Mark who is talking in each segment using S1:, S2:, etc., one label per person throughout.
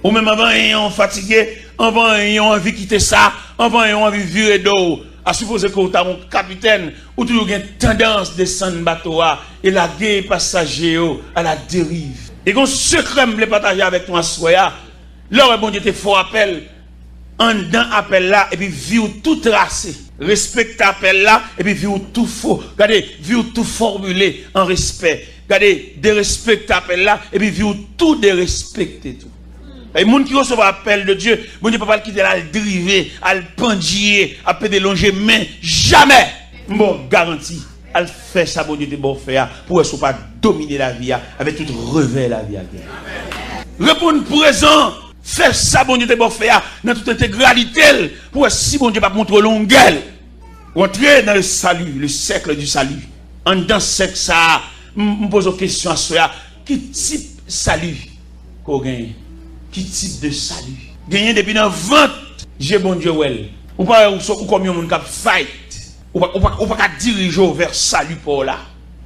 S1: Ou même avant ayant fatigué, avant ayant envie de quitter ça, avant ayant envie de virer d'eau. À supposer que tu as un capitaine, ou toujours une tendance de descendre bateau et la guerre passager à la dérive. Et qu'on secret me partager avec toi, soya. Là, bon Dieu te faut appel, en dedans appel là, et puis vivre tout tracé. Respecte appel là, et puis vivre tout faux. Regardez, vivre tout formulé en respect. Regardez, de respecter appel là, et puis vivre tout de respecter tout. Et les gens qui reçoivent l'appel de Dieu, bon Dieu ne peut pas le quitter à le driver, à le pendier, à le délonger, mais jamais. Bon, garantie, à le faire ça, bon Dieu te bon faire, pour ne pas dominer la vie, avec tout revers la vie. Répondre présent, faire ça, bon Dieu te bon faire, dans toute intégralité, pour si bon Dieu pas montrer longueur, entrer dans le salut, le cercle du salut. En dans ce cercle, ça, je me pose une question à soi, quel type de salut qu'on gagne? Qui type de salut? Gagner depuis dans 20 j'ai bon Dieu well. Ou pas ou comme un monde qui fight. Ou pas diriger vers salut pour là.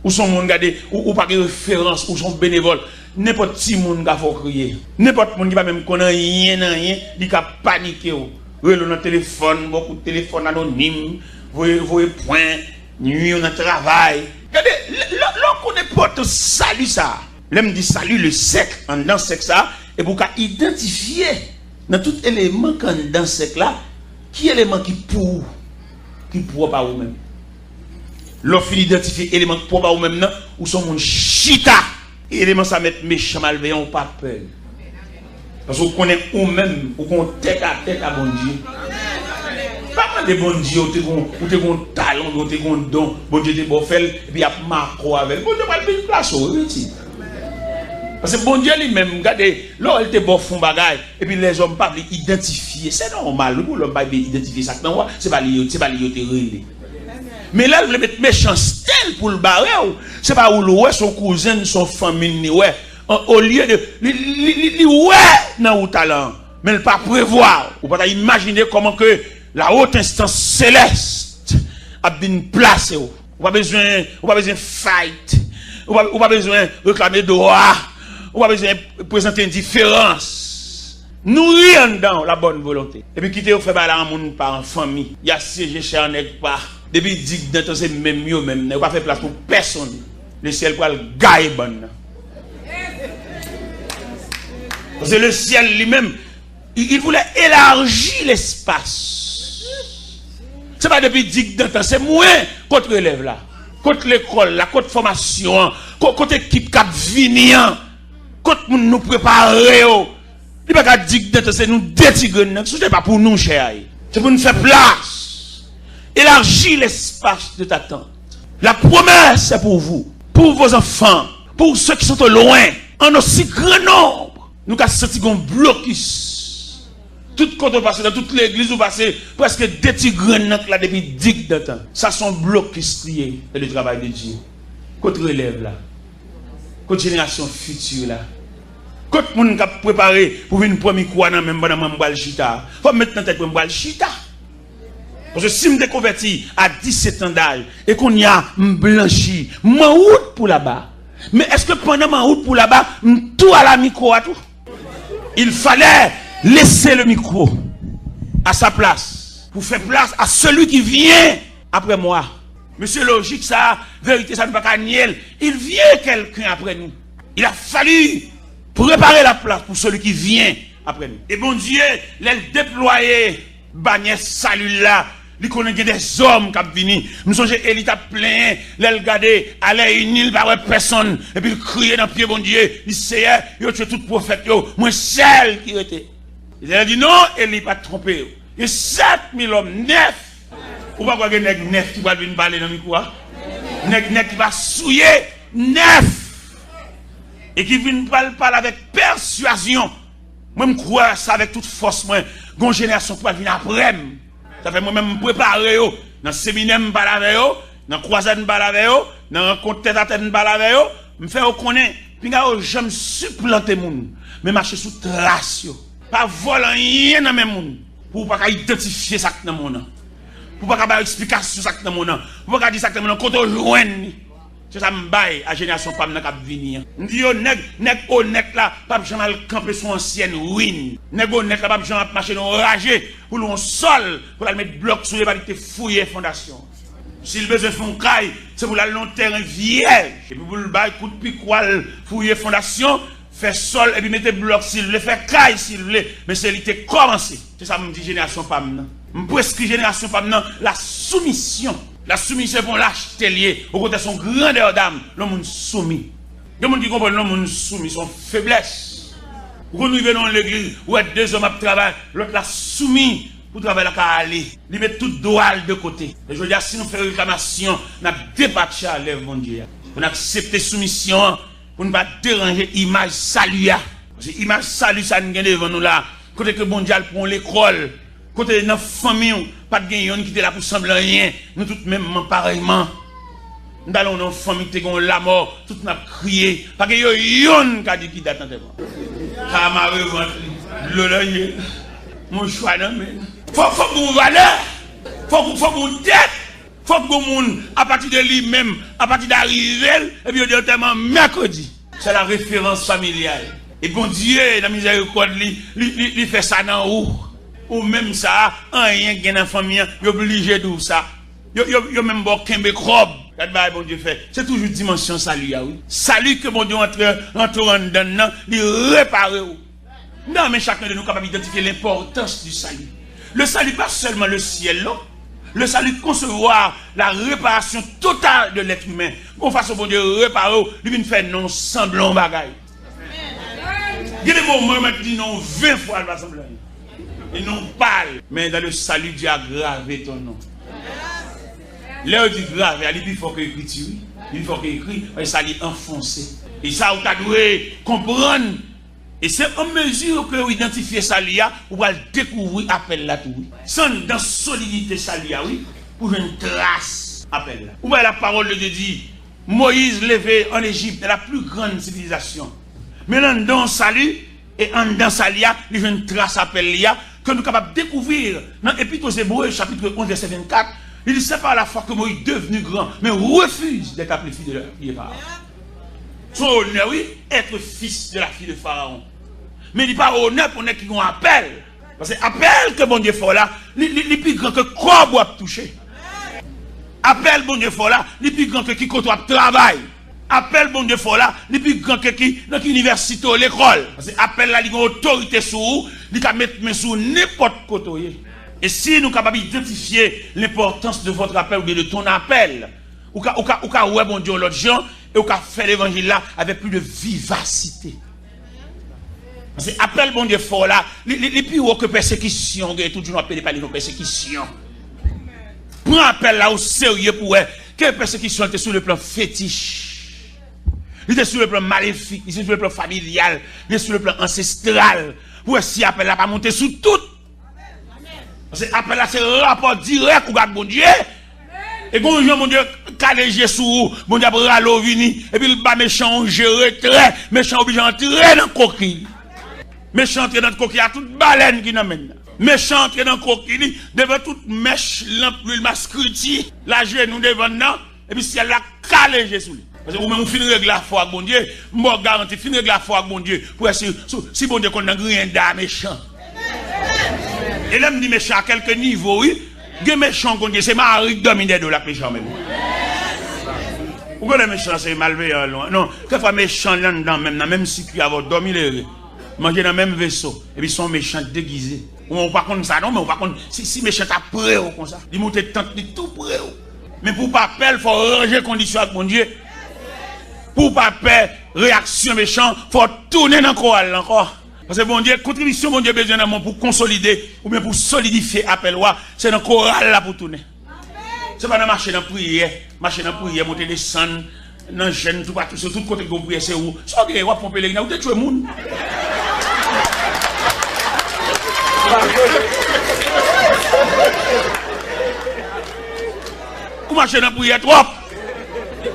S1: Ou son monde garder ou pas de référence ou son bénévole. N'importe qui monde qui faut crier. N'importe monde qui pas même connaît rien, il a paniquer ou. Relou dans téléphone, beaucoup de téléphone anonyme, voyez point, nuit on a travail. Regardez, l'on connaît pas tout salut ça. L'aime dit salut le sec en dans sec ça. Et pour identifier dans tout élément qu'on dans ce là, qui élément qui pour pas vous-même. L'offre identifier élément qui pour pas vous-même non, ou son monde chita. Élément ça mettre méchant malveillant ou pas peur. Parce que vous connaissez vous-même, ou qu'on tête à bon Dieu. Pas mal de bon Dieu, ou t'es un talent, ou t'es un don, bon Dieu t'es bon fait, et puis il y a marqué avec. Bon Dieu va le une place au retire. Parce que bon Dieu lui-même, regardez, là il était bon fond bagaille, et puis les hommes pas identifier. C'est normal, pour l'homme pas identifier ça. C'est pas lié, relé. Mais là, il veut mettre méchanceté pour le barrer. C'est pas où ouais, son cousin, son famille, ouais. Au lieu de. Ouais, dans le talent. Mais il ne pas prévoir. Ou pas imaginer comment que la haute instance céleste a bien placée. Ou pas besoin de fight. Ou pas besoin de réclamer droit. Ou pas besoin de présenter une différence. Nourrir dans la bonne volonté. Et puis quitter au fait par un monde par en famille. Il y a siégé chez un nègre par. Depuis dit que c'est même mieux même. Ne pas faire place pour personne. Le ciel pour le gagne bon. Parce que le ciel lui-même, il voulait élargir l'espace. C'est pas depuis dit que c'est moins contre l'élève là. Contre l'école, la contre formation, contre l'équipe qui vient, contre nous préparer. Il n'y a pas dire que c'est nous détigrer. Ce n'est pas pour nous, cher. C'est pour nous faire place. Élargis l'espace de ta tente. La promesse est pour vous, pour vos enfants, pour ceux qui sont au loin, en aussi grand nombre. Nous avons senti un blocus. Tout quand on passe dans toute l'église, on passe presque des petits grenades là depuis 10 ans. Ça sont blocus liés et le travail de Dieu. Côté relève là, côté génération future là. Côté monde qui a préparé pour une première croix dans même dans Mbal Chita. Faut mettre dans tête pour Mbal Chita. Parce que si je me convertis à 17 ans d'âge et qu'on y a blanchi, ma route pour là-bas. Mais est-ce que pendant ma route pour là-bas, tout à la micro à tout? Il fallait laisser le micro à sa place pour faire place à celui qui vient après moi. Monsieur logique, ça, vérité, ça ne va pas nier. Il vient quelqu'un après nous. Il a fallu préparer la place pour celui qui vient après nous. Et bon Dieu, les déployer, bannière salut là. Il connaît des hommes qui viennent. Nous sommes Élie plein, les regarder, aller une île par personne, et puis crier dans le pied, bon Dieu, il sait, il a tué tout prophète, moi seul qui était. Il a dit non, Élie pas trompé. Il y a 7000 hommes, 9. Ou pas quoi, 9 qui va venir parler dans le micro. 9 qui va souiller, 9. Et qui viennent parler avec persuasion. Moi, je crois ça avec toute force, moi, une génération qui va venir après. Ça fait moi-même me préparer dans le séminaire me parler dans croisade me parler dans rencontre tête à tête me parler me faire connaître puis j'aime supplanter monde mais marcher sous trace pas voler rien dans même monde pour pas identifier ça dans mon nom pour pas avoir explication ça dans mon nom pour pas dire ça dans mon nom quand on joindre C'est ça m'baille à génération femme n'a cap venir. M'di yo nèg honnête là, pas jamais camper son ancienne ruine. Nèg honnête là, pas jamais marcher dans ragé pour l'on sol pour la mettre bloc sur les pas fouiller fondation. S'il besoin font caille, c'est pour la long terrain vierge. Et puis pour le bail coup de piquoile fouiller fondation, faire sol et puis mettre bloc s'il veut, faire caille s'il veut, mais c'est l'été commencé. C'est ça me dit génération femme. Me prescrit génération femme la soumission. La soumission pour l'acheter lié au côté son grandeur d'âme, le monde soumis. Le monde qui comprend le monde soumis, son faiblesse. Quand nous venons dans l'église, où est deux hommes à travailler, l'autre l'a soumis pour travailler la aller. Il met tout droit de côté. Et je veux dire, si nous faisons réclamation, nous avons débattu à l'œuvre, mon Dieu. Pour accepter soumission, pour ne pas déranger l'image salut. Parce que l'image salut, ça nous gagne devant nous là. Côté que mon Dieu prend l'école. Côté de notre famille, pas de gagnant qui était là pour sembler rien. Nous tous même pareillement. Nous allons dans une famille qui a la mort, tout nous crié. Parce que yon qui a dit qui date en témoin. Ça m'a revendu. Mon choix, non, mais. Faut que vous valeur. Faut que vous tête. Faut que vous, à partir de lui-même, à partir d'arriver, et puis au tellement mercredi. C'est la référence familiale. Et bon Dieu, la miséricorde, il fait ça dans où? Ou même ça, rien qui est dans la famille, il est obligé de ça. Il y a même bon kembe krob. Bon Dieu fait. C'est toujours dimension salut, oui. Salut que bon Dieu entre en dedans, il répare. Non, mais chacun de nous est capable d'identifier l'importance du salut. Le salut, pas seulement le ciel, là. Le salut, concevoir la réparation totale de l'être humain. Pour façon bon Dieu réparer, lui vient faire non semblant bagaille. Il y a des moments où il dit non 20 fois le semblant. Et non parle, mais dans le salut, Dieu a gravé ton nom. Là, il dit gravé, il faut qu'il écrit, il faut qu'il écrit, et ça lui enfoncé. Et ça, vous devez comprendre. Et c'est en mesure que vous identifiez ça, vous allez découvrir l'appel là tout. Sans dans solidité ça, oui, pour une trace appel là. Vous voyez la parole de Dieu dit, Moïse levé en Égypte, la plus grande civilisation. Maintenant, dans salut, et en dans salia, il y a une trace appel là, que nous sommes capables de découvrir dans l'Épître aux Hébreux, chapitre 11, verset 24. Il dit, c'est pas la fois que Moïse est devenu grand, mais refuse d'être appelé fils de la fille de Pharaon. Son honneur, oui, être fils de la fille de Pharaon. Mais il n'est pas honneur pour nous qui ont appel. Parce que appel que bon Dieu fait là, il est plus grand que quoi doit toucher. Appel bon Dieu fait là, il est plus grand que qui côtoie travail. Appel bon Dieu fait là, il est plus grand que qui dans l'université ou l'école. Parce que appel là, il a une autorité sur vous, il peut mettre main sur n'importe côté. Et si nous sommes capables d'identifier l'importance de votre appel ou de ton appel, ou qu'à ouais bon Dieu l'autre gens, et ou qu'à faire l'évangile là avec plus de vivacité. Parce que appel bon Dieu fort là, les plus haut que persécution, tout le monde appelle par les persécutions. Prends appel là au sérieux pour que persécution était sur le plan fétiche. Il était sur le plan maléfique, il était sur le plan familial, il était sur le plan ancestral. Pour si appel là pas monter sous tout. Parce que appel là c'est rapport direct avec bon Dieu. Et quand mon Dieu calégé sous bon Dieu râle vini et puis le bas méchant gérer très méchant obligé d'entrer dans coquille. Méchant entrer dans coquille à toute baleine qui n'amène. Méchant entrer dans coquille devant toute mèche l'huile mascruti la genou devant non et puis si elle a calégé sous lui. Parce que vous même finir régler la foi avec bon Dieu, moi garantis finir régler la foi avec bon Dieu pour si bon Dieu qu'on n'a rien d'âme méchant. Et là me dit méchant à quelques niveaux oui. Les méchants, c'est Marie dominé de la méchant même. Pourquoi les méchants, c'est malveillant? Non, quelquefois méchants là-dedans, même si tu as dormi les manger dans le même vaisseau, et puis ils sont méchants déguisés. On pas contre ça, non, mais on pas contre si méchant à près comme ça. Ils montent tant de tout près. Mais pour pas peur, il faut ranger conditions avec mon Dieu. Pour pas peur, réaction méchant, il faut tourner dans le chorale encore. Parce que bon Dieu, contribution, bon Dieu, besoin d'un pour consolider ou bien pour solidifier appel, c'est dans le choral là pour tourner. C'est pas dans marcher dans la prière, monter des sons, dans le jeûne, tout partout, sur tout côté que vous priez, c'est où? C'est ok, vous avez pompé les gens, vous avez tué le monde. Vous marchez dans la prière trop.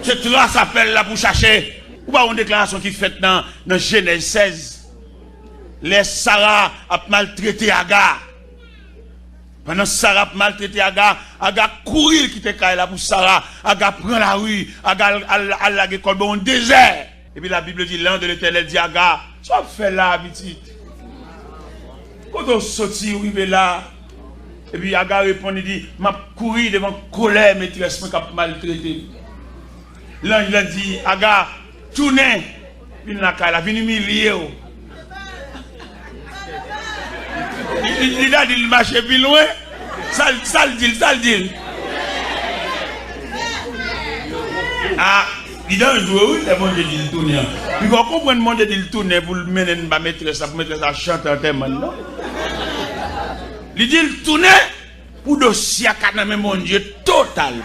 S1: C'est trace appel là pour chercher. Ou pas une déclaration qui est faite dans Genèse 16. Les Sarah a maltraité Agar. Pendant que Sarah maltraité Aga courir qui te là pour Sarah, Aga prend la rue, Aga à l'école dans le désert. Et puis la Bible dit, l'un de l'Éternel dit Aga, tu vas faire là, petite. Quand on sortit, arrivé là, et puis Aga répond, il dit, m'a couru devant colère, maîtresse, qui a maltraité. L'ange il a dit, Aga, tournez, viens humilier. Il a dit, il marche plus loin. Ça le dit. Ah, il a un jour, le monde dit le tourner. Puis vous comprenez le monde dit le tourner pour le mener ma maîtresse, pour mettre ça chanter en thème, non? Il dit le tourner pour dossier à mon Dieu totalement.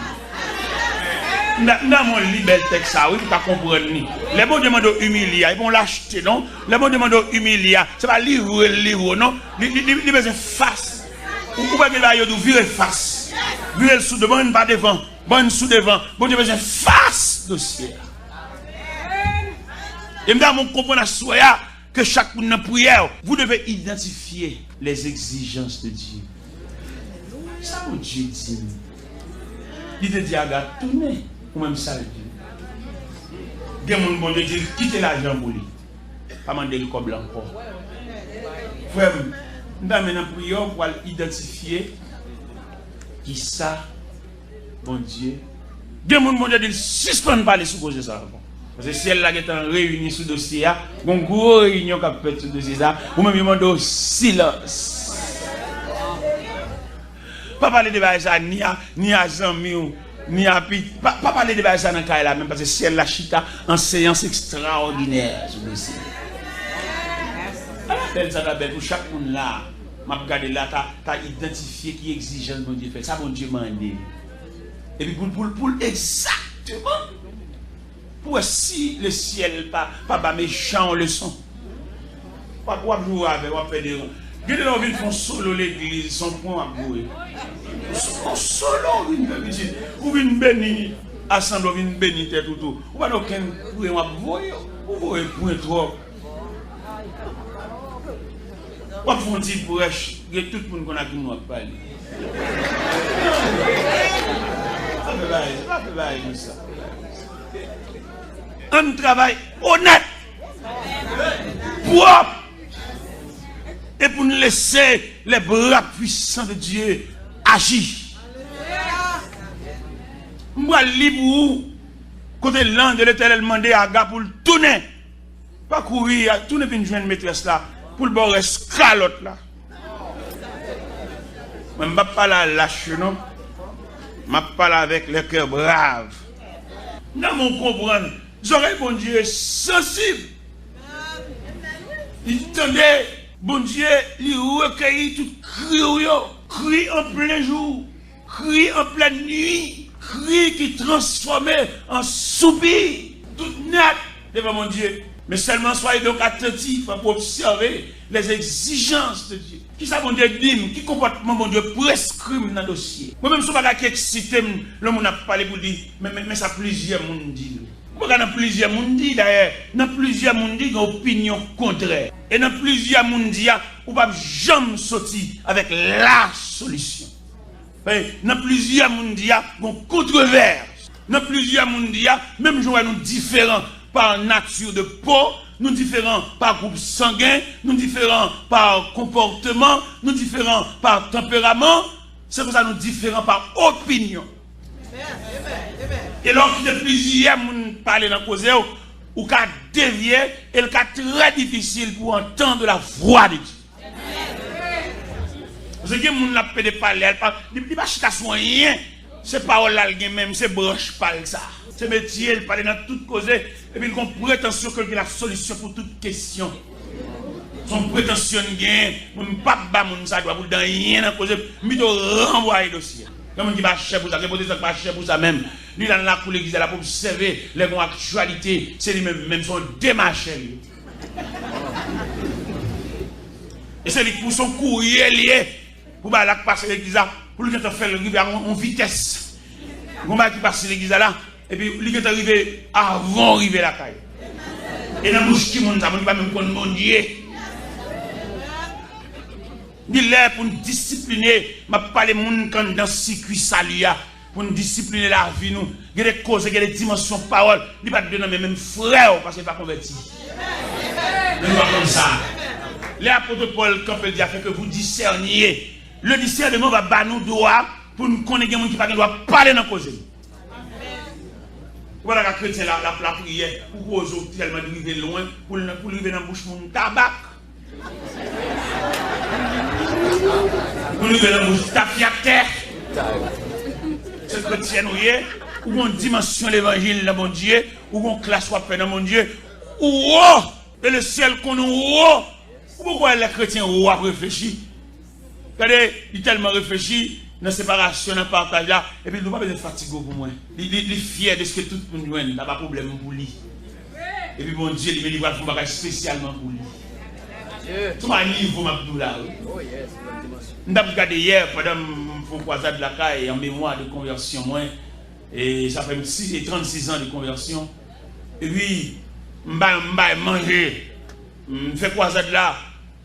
S1: Dans mon libère texte, ça, oui, tu ne comprends pas. Les bons demandent humilier, ils vont l'acheter, non? Les bons demandent humilier, c'est pas lire, non? Ils besoin face. Ou pas qu'il va y virer face. Virer sous devant, pas devant. Bonne sous devant. Bon Dieu besoin face dossier. Et maintenant, on comprend à soi que chaque une prière, vous devez identifier les exigences de Dieu. Ça, mon Dieu dit. Il te dit, regarde, tournez. Ou même ça le dit. Il y a mon bon Dieu dit, quittez l'argent pour lui. Pas demander le corps blanc encore. Frère, nous avons maintenant prière pour identifier qui ça, bon Dieu. Il y a mon bon Dieu dit, suspend pas les supposés ça. Parce que si elle est en réunie sous le dossier, il y a une grosse réunion qui a fait sur le dossier, ou même il demande silence. Pas parler de ça ni à Zami, ni à Pi. Pas parler de ça dans le cas là, même parce que si elle la chita en séance extraordinaire sur le dossier. Belle ça belle pour chaque monde là. M'a regardé là, t'as identifié qui exigence mon Dieu fait. Ça mon Dieu m'a dit. Et puis pour exactement. Pour si le ciel pas méchant en leçon. Pas quoi jouer avec, on fait des. Gardez là, on font solo l'église, son point à jouer. Solo, ou une béni, assemble, une béni, tout. Ou pas aucun point à jouer, ou pas un point trop. Ou pas font dire pour tout le monde qu'on a qui nous a parlé. Ça fait bailler comme ça. Un travail honnête, propre, et pour nous laisser les bras puissants de Dieu agir. Moi, libre, côté l'an de l'Éternel demandé à Aga pour le tourner, pas courir, tourner pour une jeune maîtresse là, pour le bord escalote là. Je ne vais pas parler lâche, non? Je parle avec le cœur brave. Nous mon comprendre. J'aurais bon Dieu sensible. Il tendait, bon Dieu, il recueillit tout cri en plein jour, cri en pleine nuit, cri qui transformait en soupir, tout net devant mon Dieu. Mais seulement soyez donc attentifs pour observer les exigences de Dieu. Qui ça, mon Dieu, dit, qui comportement, mon Dieu, prescrit dans le dossier. Moi-même, je ne sais pas qui excité, le monde a parlé pour dire, mais ça plusieurs monde dit. Dans plusieurs monde dit d'ailleurs, dans plusieurs monde dit une opinion contraire. Et dans plusieurs monde dit, on ne va jamais sortir avec la solution. Dans plusieurs monde dit, une controverse. Dans plusieurs monde dit, même si nous différents par nature de peau, nous différents par groupe sanguin, nous différents par comportement, nous différents par tempérament, c'est pour ça que nous différents par opinion. Et lorsque plusieurs personnes parlent dans la cause, ou qu'à dévier, et le cas très difficile pour entendre la voix de Dieu. Parce que les gens qui parlent, ils ne parlent pas rien. C'est pas là même, c'est branche parle ça. C'est métier, il parle dans toute cause, et puis ils ont prétention qu'il y a la solution pour toute question. Son prétention gain, mon papa, mon ça doit vous dans rien dans cause, mais de renvoyer le dossier. Comme on dit, pas cher pour ça, c'est pas cher pour ça même. Lui, dans la cour l'église, là, pour observer les bonnes actualités, c'est lui-même, même son démarché. Et c'est lui pour son courrier lié, pour passer l'église là, pour lui faire le en vitesse. On va passer l'église là, et puis lui est arrivé avant d'arriver la caille. Et dans la bouche qui monte, ça ne va même pas mon Dieu. Il est pour nous discipliner. Je parle de monde quand dans le circuit salut pour nous discipliner la vie. Nous, il y a des causes, il y a des dimensions de parole. Il n'y a pas de même frère parce qu'il n'est pas converti. Nous ne pas comme ça. Les apôtres Paul, quand il dit, fait que vous discerniez. Le discernement va battre nous droit pour nous connaître des gens qui ne doivent pas parler dans la cause. Voilà la chrétien la prière pour cause tellement arriver loin pour arriver dans la bouche mon tabac. Pour arriver dans la bouche tapiateur. C'est chrétien ou une dimension de l'évangile dans mon Dieu ou une classe soit fait dans mon Dieu ou et le ciel qu'on a pourquoi les chrétiens ont réfléchi. Regardez, il tellement réfléchi dans la séparation, dans le partage là, et puis il ne doit pas être fatigué pour moi. Il est fier de ce que tout le monde il n'a pas de problème pour lui. Et puis mon Dieu, il va faire un bagage spécialement pour lui. Tout un niveau, Mabdoula. Nous avons regardé hier, pendant mon croisade de la caille, en mémoire de conversion, moi, et ça fait 36 ans de conversion. Et puis, je vais manger, je fais croisade là,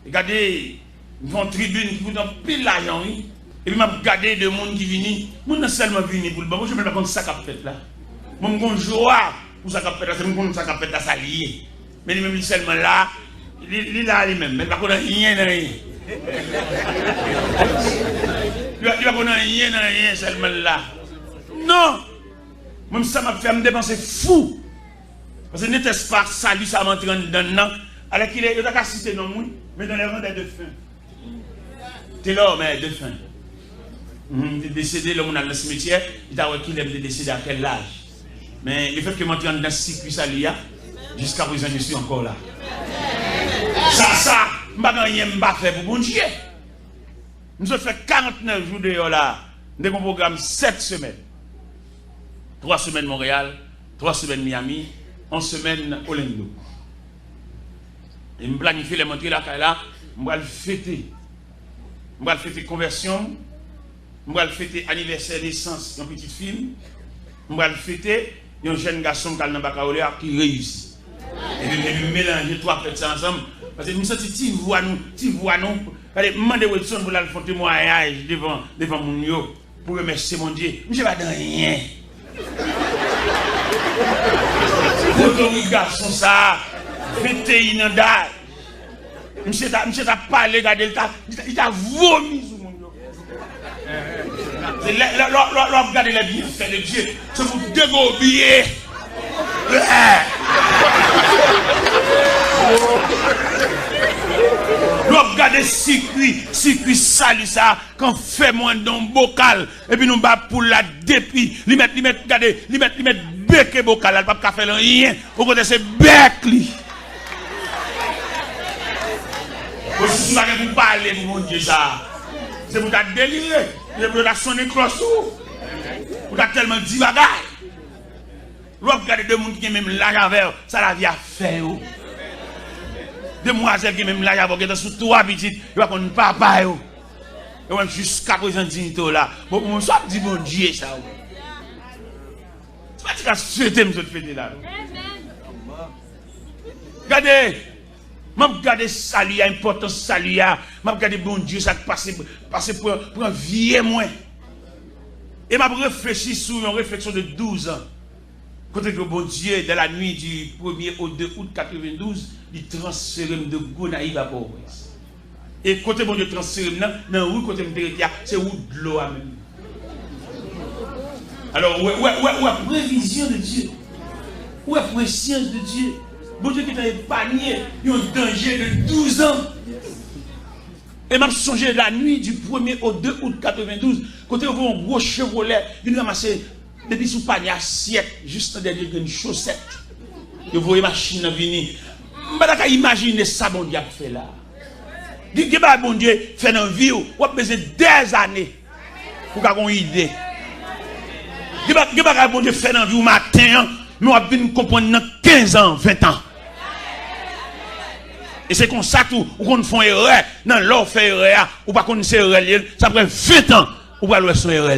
S1: regardez, nous avons une tribune qui vous donne pile l'argent, oui. Et puis, je regardé des gens qui viennent, je ne seulement venu pour le bon, je ne sais pas contre ça qu'a fait là. Je me joie pour ça qu'a fait là, c'est mon ça qu'a fait là, ça lié. Mais lui-même, seulement là, il est là lui-même, mais il ne va rien dans rien. Il ne va rien dans rien seulement là. Non! Même ça m'a fait me dépenser fou. Parce que n'était-ce pas salut, ça m'entre dedans. Alors qu'il est, il a cité non, mais dans les rangs des défunts. T'es là, mais défunt. Il est décédé, l'homme dans le cimetière, il a dit qu'il est décédé à quel âge. Mais le fait que je m'entre dans ce circuit salut, jusqu'à présent, je suis encore là. Ça, je ne vais pas faire pour bon Dieu. Nous avons fait 49 jours de là, de mon programme 7 semaines. 3 semaines Montréal, 3 semaines Miami, 11 semaines Orlando. Et je planifie les montrer là, je vais le fêter. Je vais le fêter conversion, je vais le fêter anniversaire de naissance d'une petite fille, je vais le fêter un jeune garçon qui a baccalauréat qui réussit. Et puis mélanger 3 fêtes ensemble. Parce que nous sommes petits voix nous. Allez, demandez Wilson pour la faire témoignage devant mon yo pour remercier mon Dieu. Je ne vais pas dans rien. Votre garçon ça, 21 ans d'âge. Monsieur t'a parlé, regardez, il t'a vomi sur mon yo. Regardez les bienfaits de Dieu. C'est pour dégober. Nous regardons circuit salut ça, quand fait moins dans bocal, et puis nous bat pour la depuis, lui mettre bec bocal, elle pas faire rien, au côté c'est bec lui. Aussi ça que vous parlez pour mon Dieu ça. C'est pour ta délirer, c'est pour ta sonner cloche pour ta tellement dit bagaille. L'autre regardez deux monde qui même l'argent vers ça la vie à faire. Demoiselles qui même l'argent vers sous 3 petites, il va qu'on papa yo. Et même jusqu'à présent dinito là. Bon mon soit dit bon Dieu ça. C'est pas que souhaiter me fêter là. Regardez. M'a regardé salut, importance salut, m'a regardé bon Dieu ça passer pour un vieux moins. Et m'a réfléchi sur une réflexion de 12 ans. Quand le bon Dieu, dans la nuit du 1er au 2 août 92, il transfère de Gonaïve à Port-au-Prince. Et quand le bon Dieu transfère dans la rue, quand c'est où de l'eau à même. Alors, où est prévision de Dieu? Où est préscience de Dieu? Bon Dieu qui t'a épargné, il y a un danger de 12 ans. Et m'a songé la nuit du 1er au 2 août 92, quand on voit un gros Chevrolet, il ramasse depuis sous panier assiette, juste derrière une chaussette. Vous voyez machine venir. Je ne peux pas imaginer ça, bon Dieu, fait là. Dis que bon Dieu fait dans la vie, on a besoin des années pour avoir une idée. Dis que bon Dieu fait dans la vie au matin, mais on a besoin de comprendre dans 15 ans, 20 ans. Et c'est comme ça tout, on fait erreur, dans l'or fait erreur, ou pas qu'on sait erreur, ça prend 20 ans, ou pas le son erreur.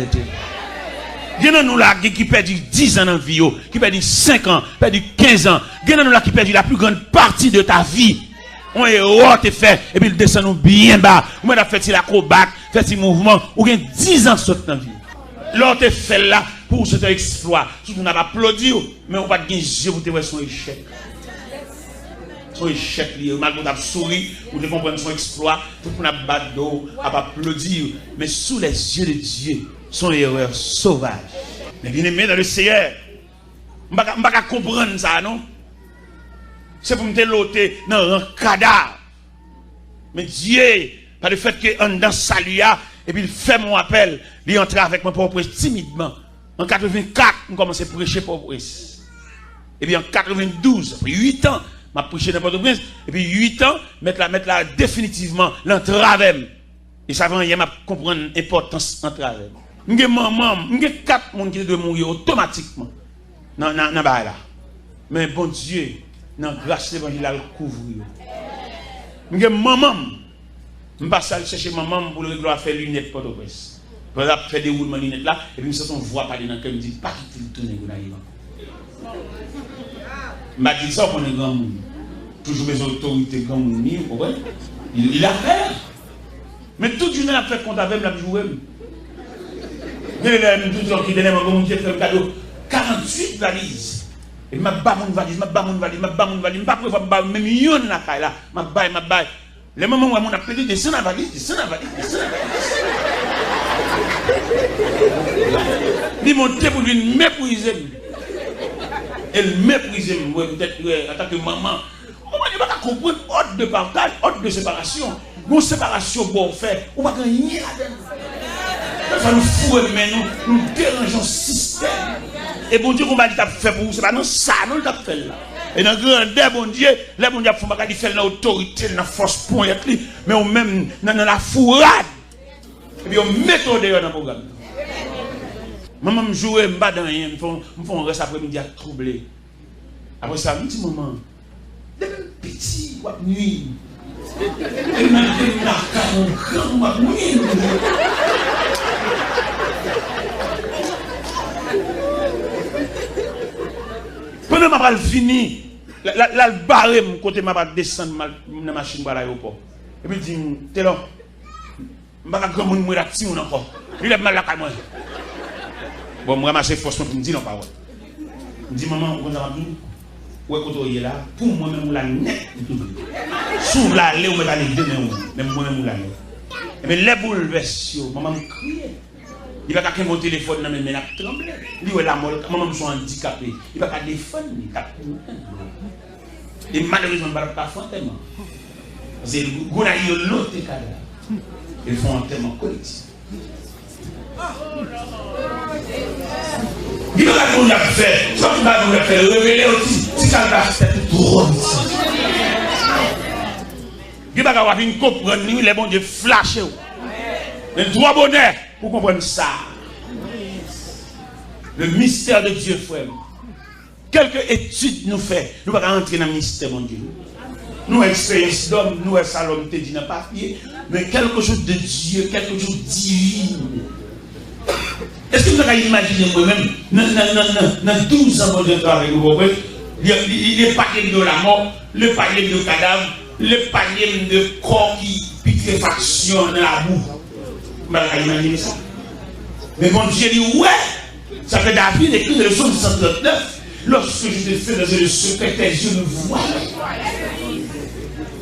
S1: Il y en a nous là qui perdent 10 ans dans la vie, qui perdent 5 ans, qui perdent 15 ans. Il y en a nous là qui perdent la plus grande partie de ta vie. On erreur te fait et puis il descend nous bien bas. On a fait l'acrobate, fait ce mouvement, ou bien 10 ans saute dans la vie. L'autre fait là pour cet exploit. Tout on a applaudi, mais on va pas gagner pour te voir son échec. Son échec lié, malgré qu'on a souri, ou de comprendre son exploit, tout le monde a battu d'eau, a applaudir, mais sous les yeux de Dieu, son erreur sauvage. Mais bien aimé dans le Seigneur, je ne peux pas comprendre ça, non? C'est pour me déloter dans un cadavre. Mais Dieu, par le fait que dans salut, et puis il fait mon appel, il entre avec mon propre timidement. En 84, on commence à prêcher Port-au-Prince. Et puis en 92, après 8 ans, je prêché dans Port-au-Prince. Et puis 8 ans, mettre là définitivement l'entravem. Et ça va y comprendre l'importance de l'entravem. Je suis maman, je suis 4 personnes qui doivent mourir automatiquement. Dans là. Mais bon Dieu, dans grâce de l'évangile, il couvre. Je suis maman. Je passe à chercher maman pour le gloire faire lunettes pour le presse. Pour faire des roulements de lunettes là, et puis je vois parler dans le cœur, je me dis, pas quitter le tourner pour l'arriver. Je m'a dit ça pour les grands monde. Toujours mes autorités grands monde, il a fait. Mais tout le monde a fait compte avec la jouer. Il y a tout le monde qui donne mon Dieu un cadeau. 48 valises. Et m'a bas mon valise, m'a bas mon valise, m'a bas mon valise, m'a pas prévoir même yon la caille là, m'a bas. Les moments où on a appelé descend la valise, descend la valise, descend la valise. Il montait pour lui mépriser. Elle méprise, peut-être en tant que maman. On ne va pas comprendre ordre de partage, ordre de séparation. Une séparation pour faire, on va gagner là-dedans. Ça nous fout, mais nous dérangeons le système. Et bon Dieu, qu'on va dire fait pour vous, c'est pas non ça, nous le fait là. Et dans le grandeur, bon Dieu, les bon Dieu, il faut pas faire l'autorité, la force pour être mais on même dans la fourrade. Et puis on met au dehors dans le programme. Maman me joue, je me bats dans rien, je fais un reste après-midi à troubler. Après ça, je me dis, maman, de même petit, ou nuit. Et même de grand, ou nuit. Pendant que je vais finir, la barre, côté je vais descendre dans la machine à l'aéroport. Et puis je dis, t'es là, je ne vais pas grand monde mourir petit ou encore. Il est mal là quand moi. Bon, je ramasse forcément pour me dire non parole. Je dis, maman, on va dire, où est-ce que tu es là? Pour moi-même, la net. Sous la lait, on va aller demain, même moi-même, la net. Mais les bouleverses, maman me crie. Il va pas qu'à mon téléphone, mais il a tremblé. Il dit, la molle, maman me sont handicapé. Il va pas défendre, et malheureusement, il ne va pas faire un tellement. Parce que vous avez l'autre cadavre. Ils font un tellement collectif. Il va qu'on a fait, ça qu'on a fait, révéler aussi, si ça va faire trop ici. Il va avoir une comprendre, les bons Dieu flasher. Mais trois bonheurs pour comprendre ça. Le mystère de Dieu, frère. Quelques études nous fait, nous ne pouvons pas entrer dans le mystère, mon Dieu. Nous, expérience d'homme, nous, Salom, te dit dans le papier, mais quelque chose de Dieu, quelque chose de divin. Est-ce que vous avez imaginé moi-même, dans 12 ans de travail, les paquets de la mort, le panier de cadavre, le panier de corps qui putréfaction dans la boue. Vous avez imaginé ça? Mais mon Dieu dit, ouais, ça fait David écrit le psaume 139, lorsque je te fais dans le secret, tes yeux me voient.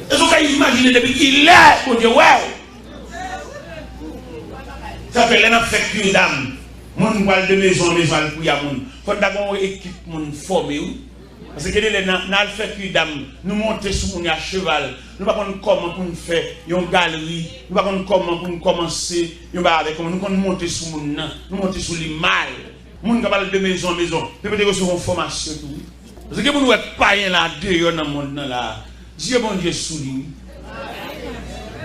S1: Est-ce que vous avez imaginé depuis qu'il est, mon Dieu, ouais. Ça fait l'un fait que d'âme. Mon voile de maison en maison pour y a mon. Faut d'abord une équipe mon formé. Parce que les dans le fait que d'âme, nous monter sur mon cheval. Nous pas comment pour nous faire une galerie. Nous pas comment pour nous commencer. Nous pas avec nous monter sur mon nous monter sur les mal. Mon capable de maison en maison. Peut-être recevoir une formation tout. Parce que nous être païen là dehors dans le monde là. Dieu bon Dieu sous lui.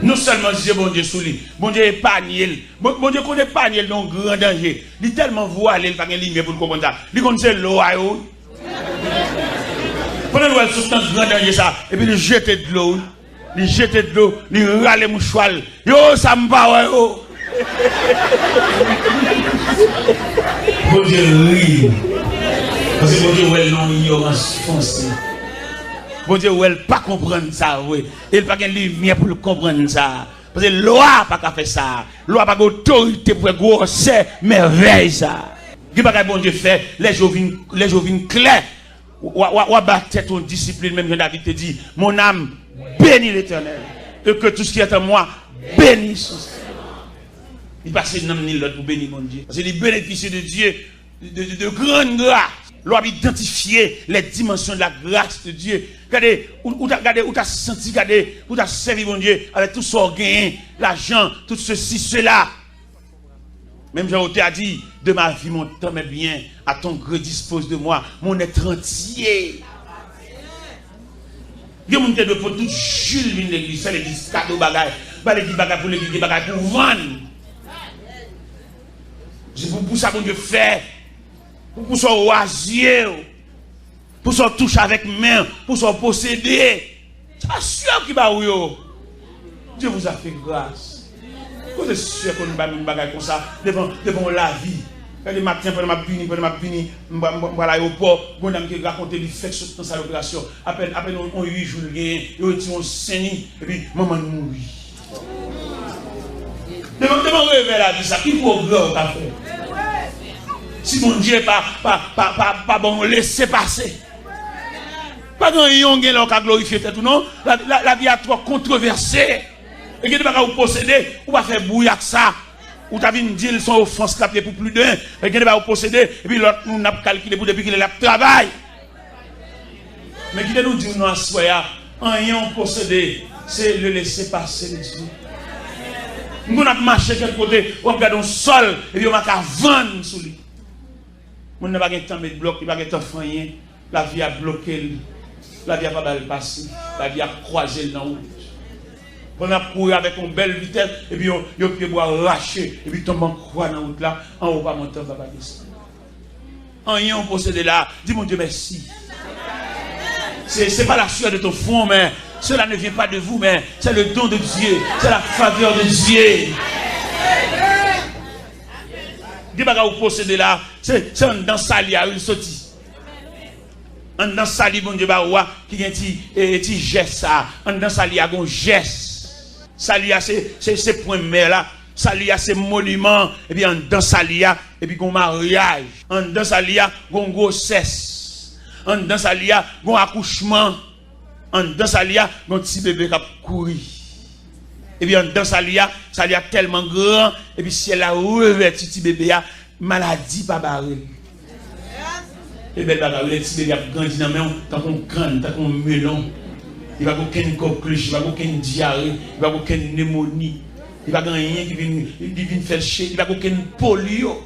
S1: Non seulement Dieu bon Dieu sous lui, bon Dieu épargne. Bon Dieu connaît épargne dans un grand danger. Il tellement voilé, il n'a pas de lumière pour comprendre ça. Il connaît l'eau à eau. Pendant qu'il est dans un grand danger ça, et puis il jette de l'eau. Il jette de l'eau, il râle les mouchoirs. Yo, ça me va, yo. Bon Dieu rit. Parce que bon Dieu, ouais, non, ignorance foncée. Bon Dieu, elle pas comprendre ça, oui. Elle pas de lumière pour comprendre ça. Parce que loi pas qu'à faire ça. Loi pas d'autorité pour grosser merveille ça. Qui pas bon Dieu fait, les jours viennent clairs. Ou battre ton discipline, même quand David te dit, mon âme bénit l'Éternel. Et que tout ce qui est en moi bénisse. Il passe dans l'autre pour bénir mon Dieu. Parce que les bénéficier de Dieu de grande grâce. L'on a identifié les dimensions de la grâce de Dieu. Regardez, où tu as senti, regardez, où tu as servi mon Dieu avec tout son gain, l'argent, tout ceci, cela. Même Jean a dit, de ma vie, mon temps est bien, à ton gré dispose de moi, mon être entier. Il y a des gens qui ont tout Jules l'église, c'est l'église cadeau bagaille, pas l'église bagaille pour l'église bagaille pour vendre. C'est pour ça qu'on Dieu fait, pour son oisier, pour son touche avec main, pour son posséder. C'est pas sûr qu'il va où Dieu vous a fait grâce. Vous êtes sûr qu'on ne va pas faire bagaille comme ça devant la vie. Quand le matin, pendant ma puni, je vais à l'aéroport, je vais raconter les faits dans sa opération. Après on 8 jours, on saigné, et puis maman mourit. Devant réveiller la vie, ça, qui progrès qu'a fait? Si mon Dieu pas bon, laissez passer. Pas grand yon qui a glorifié tout, non? La vie a trop controversée. Et que tu vas vous posséder, ou va faire bouillir ça. Ou tu as vu une dire son offense là pour plus d'un. Et que tu vas vous posséder, et puis l'autre nous n'a calculé pour depuis qu'il est là travail. Mais qui nous dit non à soi, rien posséder, c'est le laisser passer de Dieu. Nous avons marché quelque côté, on regarde un sol, et puis on va vendre sous lui. On n'a pas de temps de bloc, il n'y a pas de temps de rien. La vie a bloqué, la vie a pas de passer, la vie a croisé dans la route. On a couru avec une belle vitesse, et puis on peut boire arraché, et puis tombe en croix dans la route là, en haut pas monter, on va pas descendre. En rien on possède là, dis mon Dieu merci. C'est pas la sueur de ton front, mais cela ne vient pas de vous, mais c'est le don de Dieu, c'est la faveur de Dieu. Dis pas que vous possédez là, c'est dans sa lia, il sortit. Dans sa lia, bon Dieu, qui a un petit geste ça, dans sa lia, un geste. Salia, c'est point mère là. Salia, c'est monument. Et puis, dans Salia, et puis, un mariage. Dans Salia, un grossesse. Dans Salia, un accouchement. Dans Salia, un petit bébé qui a couru. Et puis, dans Salia tellement grand. Et puis, si elle a revêtu petit bébé, maladie pas barrée. Et bien, le petit bébé a grandi dans la main, tant qu'on crâne, tant qu'on melon. Il n'y a aucune coqueluche, il n'y a aucune diarrhée, il n'y a aucune pneumonie, il n'y a rien qui vient faire chier, il n'y a aucune polio.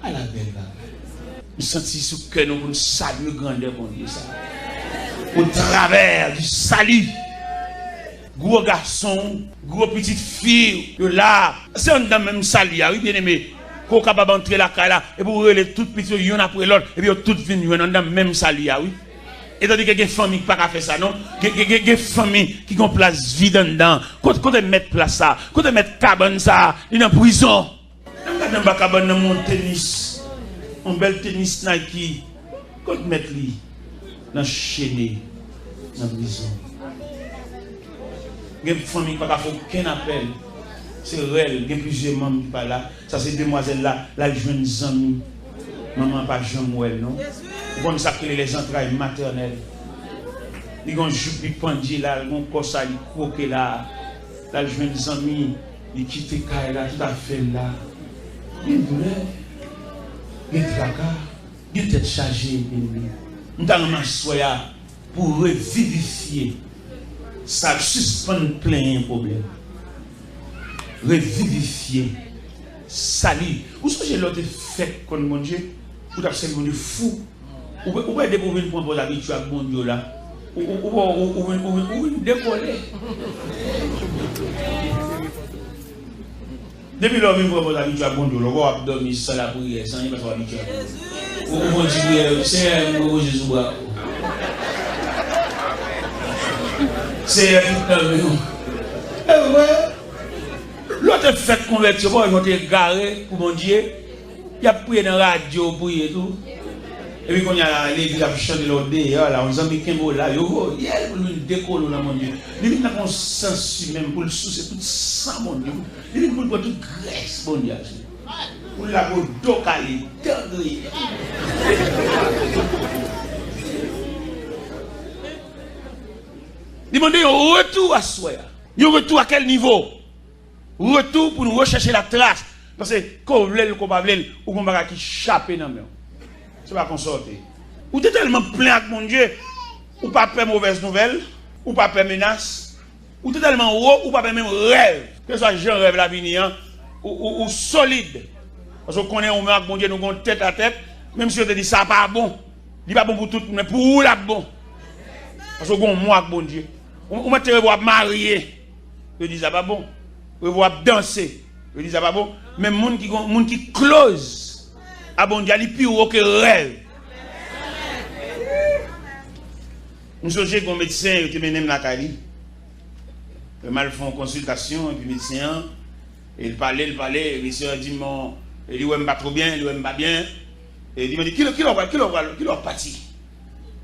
S1: À la belle bagaille. Nous sentons sous que nous saluons grandeur pour Dieu. Au travers du salut. Gros garçon, gros petite fille, là, c'est un même salut, oui, bien aimé. Qu'on est capable d'entrer la caille là, et pour les toutes petites, il y en a après l'autre, et puis toutes viennent dans le même salut, oui. Et tandis qu'il y a des familles qui ne peuvent pas faire ça, non? Il y a des familles qui ont place vide dedans. Quand on met place ça, quand on met cabane ça, il est en prison. On a cabane dans mon tennis, un bel tennis Nike. Quand on met lui dans chaîne, dans la prison. Il y a des familles qui ne peuvent pas faire aucun appel. C'est réel, il y a plusieurs membres qui sont là. Ça, c'est demoiselle là, la jeune amie. Maman pas Jean-Mouel, non? Bon, ça crée les entrailles maternelles. Ils ont jupe, ils pendent là, ils ont corps ça, ils croquent là. La jeune amie, ils quittent là, tout à fait là. Il y a une douleur, il y a un tracas, il y a une tête chargée. Nous avons un pour revivifier. Ça suspend plein de problèmes. Revivifier. Salut. Vous savez l'autre fait comme mon Dieu? Vous avez fait mon Dieu fou. Ou pouvez découvrir pour vos habitudes avec mon Dieu là. Ou décoller. Depuis lors, vous avez vos habitudes avec mon Dieu. Vous avez dormi sans la prière, sans rien faire habitude. Vous continuez, c'est un Jésus. C'est l'autre fait convertir, ils vont te garer pour mon Dieu. Il y a prié dans la radio, prié tout. Et puis, quand il y a l'église qui a chanté l'ordre, là, on a mis qu'un mot là, il y a une décolle là, mon Dieu. Il y a un sens même pour le souci, tout ça, mon Dieu. Il y a une toute graisse, mon Dieu. Pour la peau d'ocali, d'angri. Demandez un retour à soi. Un retour à quel niveau? Retour pour nous rechercher la trace. Parce que quand vous voulez, qu'on va ou qu'on va qui chaper dans le main. C'est pas qu'on sorte. Ou t'es tellement plein avec mon Dieu, ou pas peur mauvaise nouvelle, ou pas peur menace, ou t'es tellement haut, ou pas peur même rêve. Que ce soit jeune rêve l'avenir, ou solide. Parce qu'on connaît, on met avec mon Dieu, nous avons tête à tête, même si on te dit ça pas bon. Il n'est pas bon pour tout, mais pour où là bon? Parce qu'on a moi avec mon Dieu. On m'a revoir marier. Je dis ça pas bon. Revoir danser. Je dis ça pas bon. Mais monde qui close à bon Dieu, il est plus haut que rêve. Nous sommes un médecin qui m'a mené la Cali. Il m'a fait une consultation, et puis le médecin, il parlait, le médecin a dit, il dit, ouais, pas trop bien, il dit, pas bien. Et il m'a dit, qui l'a parti?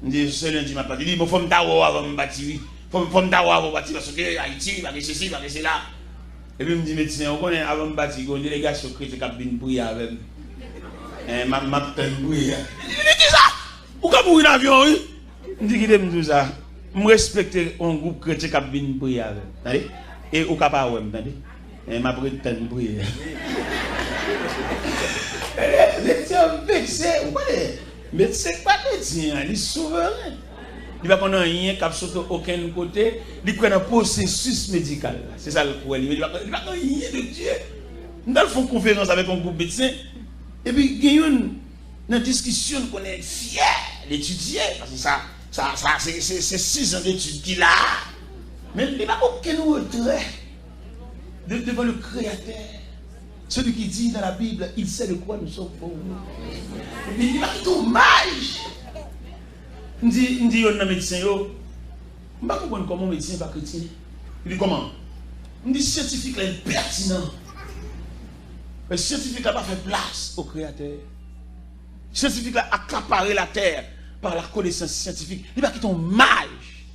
S1: Il dit, c'est lundi, m'a parti. Il dit, il faut me tavoir avant de me battre. Il faut me tavoir avant de me battre parce que Haïti, il va que ceci, il va que cela. Et puis il me dit, médecin, on connaît avant de me battre, il y a une délégation qui a bien bouillir avec moi. Ma bouillir. Il dit ça! Ou quand vous avez un avion, oui? Il dit qu'il aime tout ça. Je respecte un groupe chrétien qui a bien bouillir avec moi. Et au cas où, et ma prétendue bouillir. Médecin vexé, vous connaissez? Médecin pas médecin, il est souverain. Il va qu'on a rien qui a sauté aucun côté, il prend un processus médical. C'est ça le problème. Il va qu'on a rien de Dieu. Nous avons fait une conférence avec un groupe médecin, et puis il y a une discussion qu'on est fier d'étudier, parce que ça c'est 6 ans d'études qu'il a. Mais il n'y a pas aucun retrait devant le Créateur. Celui qui dit dans la Bible, il sait de quoi nous sommes pauvres. Il dit, c'est dommage. Il dit, on a un médecin, je ne sais pas comment un médecin va chrétien. Il dit, comment? Il dit, scientifique là est pertinent. Le scientifique n'a pas fait place au Créateur. Le scientifique a accaparé la terre par la connaissance scientifique. Il va quitter un mage.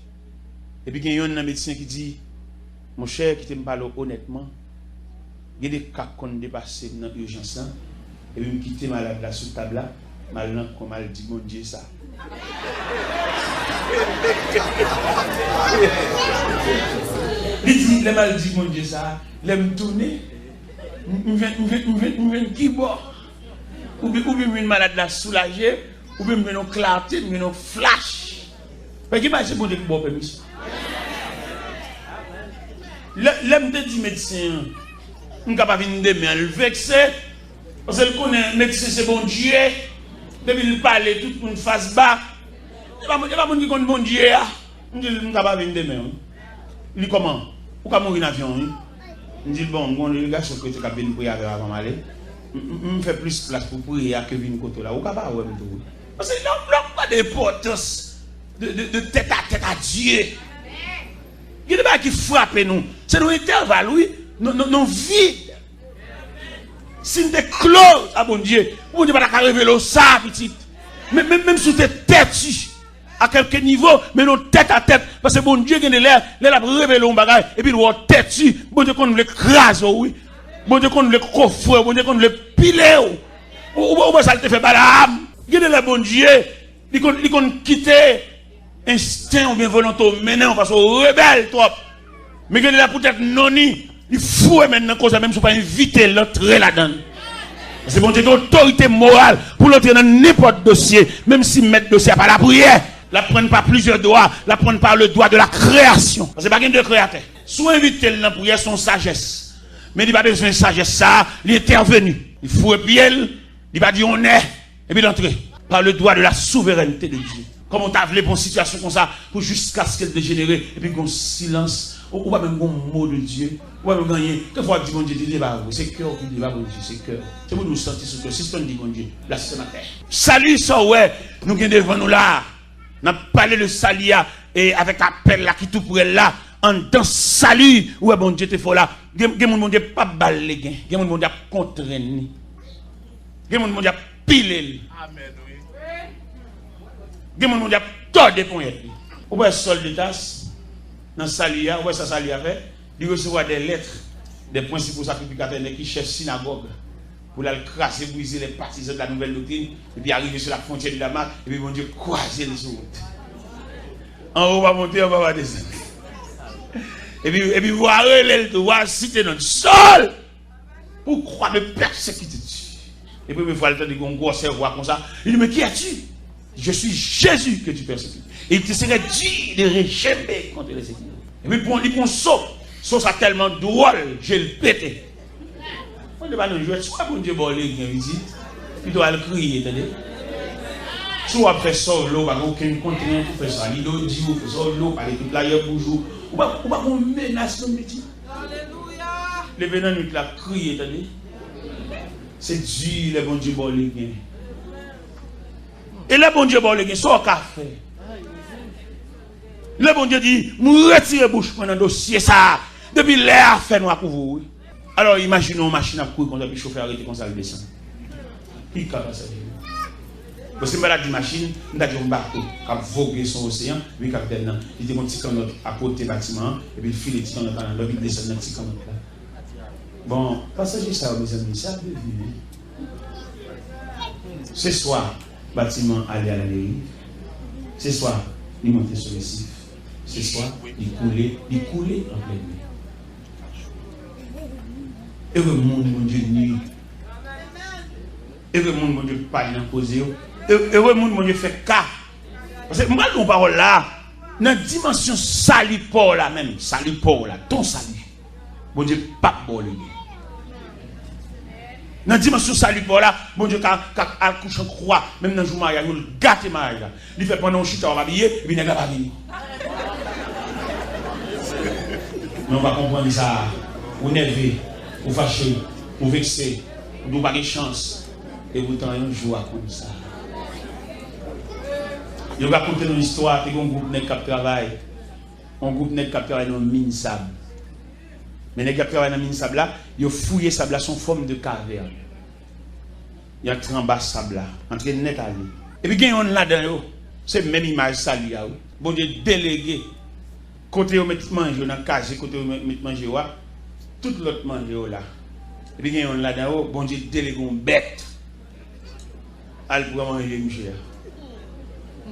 S1: Et puis, il y a un médecin qui dit, mon cher, qui te parle honnêtement. Il y a des cas qu'on dépassé dans l'urgence, et puis me quitter malade là sous table là, mal comme mal dit mon Dieu ça. Il dit le mal dit mon Dieu ça, l'aime tourner, me vient qui boit, ou bien une malade là soulagé, ou bien une clarté, une flash. Parce que c'est bon Dieu qui boit permission. L'aime te dit médecin. On ne peut pas venir demain, le vexé. Parce qu'il connaît le médecin, c'est bon Dieu. Depuis il parle, tout le monde face bas. Il n'y a pas de monde qui connaît bon Dieu. On dit, on ne peut pas venir demain. Il dit, comment? Pourquoi mourir en avion? Il dit, bon, le gars, je suis venu prier avant d'aller. Je fais plus place pour prier que venir côté là. Ou pas, parce que n'a pas d'importance de tête à Dieu. Il y a des gens qui frappent nous. C'est nos intervalles, oui. Non vide. Si nous sommes close à bon Dieu, bon Dieu va pas révéler ça, petite. Même si tu es têtu, à quelque niveau, mais non tête à tête, parce que bon Dieu qui est l'air, l'air a révélé un bagage, et puis il va têtu, bon Dieu qu'on le crase, oui. Bon Dieu qu'on le coffre, bon Dieu qu'on le pile, ou ça te fait balam. Il y a bon Dieu, il qu'on quitte instinct ou bien volonté, maintenant, parce qu'on rebelle trop. Mais il y a là peut-être noni. Il faut maintenant cause même si pas inviter l'entrée là-dedans. C'est bon, c'est autorité morale pour l'entrer dans n'importe dossier, même si mettre dossier par la prière, la prendre par plusieurs doigts, la prendre par le doigt de la création. Parce que pas de créateur. Soit inviter dans la prière son sagesse. Mais il n'a pas besoin de sagesse ça, il est intervenu. Il faut bien, il va dire on est et puis l'entrer par le doigt de la souveraineté de Dieu. Comme on t'a voulu pour une situation comme ça, pour jusqu'à ce qu'elle dégénère, et puis qu'on silence, ou pas même un mot de Dieu, ou pas même gagner. Quelquefois, dit mon Dieu, c'est cœur qui dit, mon Dieu, c'est cœur. C'est pour nous sentir ce cœur. Si c'est dit mon Dieu, là c'est ma terre. Salut, ça, ouais, nous sommes devant nous là. On a parlé de salut, et avec appel là, qui tout pour elle là, en dans salut, ouais, bon Dieu, t'es fort là. Mon Dieu, pas balle, mon Dieu, contraigné. Mon Dieu, pile. Amen, oui. Des gens qui ont tordé pour être. Ou bien sol de tasse, dans Salia, ou bien ça Salia fait, il recevoir des lettres des principaux sacrificateurs qui chefs synagogue pour la crasser, briser les partisans de la nouvelle doctrine, et puis arriver sur la frontière de Damas, et puis mon Dieu, croiser les autres. En haut, on va monter, on va descendre. Et puis voir voir citer notre sol pour croire de persécuter Dieu. Et puis, il faut le temps de gros cerveau comme ça. Il dit, mais qui es-tu? Je suis Jésus que tu persécutes. Et il te serait dit de réchamer contre les sécurités. Et puis, il prend saut. Saut, ça tellement drôle, je le pété. On ne va pas nous jouer. Soit pour Dieu, bon, il vient visite. Puis, il doit le crier, attendez. Soit après ça, l'eau, il n'y a aucun contraint pour faire ça. Il doit dire, il faut ça, l'eau, parler toute la guerre pour jouer. Ou pas qu'on menace le métier. Alléluia. Les venants nous la crié, attendez. C'est Dieu, le bon Dieu, bon, les gains. Et le bon Dieu, bon, les gains, ça, qu'a fait. Le bon Dieu dit, nous retirons bouche pour un dossier, ça. Depuis l'air, fait noir pour vous. Alors, imaginons une machine à courir, qu'on a pu chauffer, arrêter, qu'on s'en descend. Puis, quand ça parce que je machine, nous avons un bateau qui a vogué son océan, puis capitaine, il était un petit canot à côté du bâtiment, et puis il file les petits canots dans l'eau, il descend dans le petit canot là. Bon, passager ça, mes amis, ça peut venir. Ce soir, le bâtiment allait à la dérive. Ce soir, il montait sur le récif. Ce soir, il coulait en pleine nuit. Heureux monde, mon Dieu, nuit. Heureux monde, mon Dieu, parle dans cause. Heureux monde, mon Dieu, fait cas. Parce que moi, mon parole là, dans la dimension salipore là même, salipore là, ton salut. Mon Dieu, pas bon le dans la dimension salipore là, mon Dieu, quand accouche en croix, même dans le jour mariage, nous le gâte mariage là. Il fait pendant un chute, on va habiller, et puis il n'a pas venir. Mais on va comprendre ça. Vous nervez, vous fâchez, vous vexez, vous n'avez pas de chance. Et vous t'en un jour comme ça. Je vais raconter une histoire, il y a un groupe qui travaille. Un groupe qui travaille dans une mine sable. Mais les gens qui travaillent dans la mine sable là, ils ont fouillé sable là, son forme de caverne. Il y a un en bas sable là, entre net à lui. Et puis il y a un là-dedans, c'est la même image ça lui. Bon Dieu délégué. Côté où mettre manger dans la case, côté où mettre manger tout l'autre manger là. Et puis il y a un là-dedans, bon Dieu délégué une bête. Elle pour manger une chair.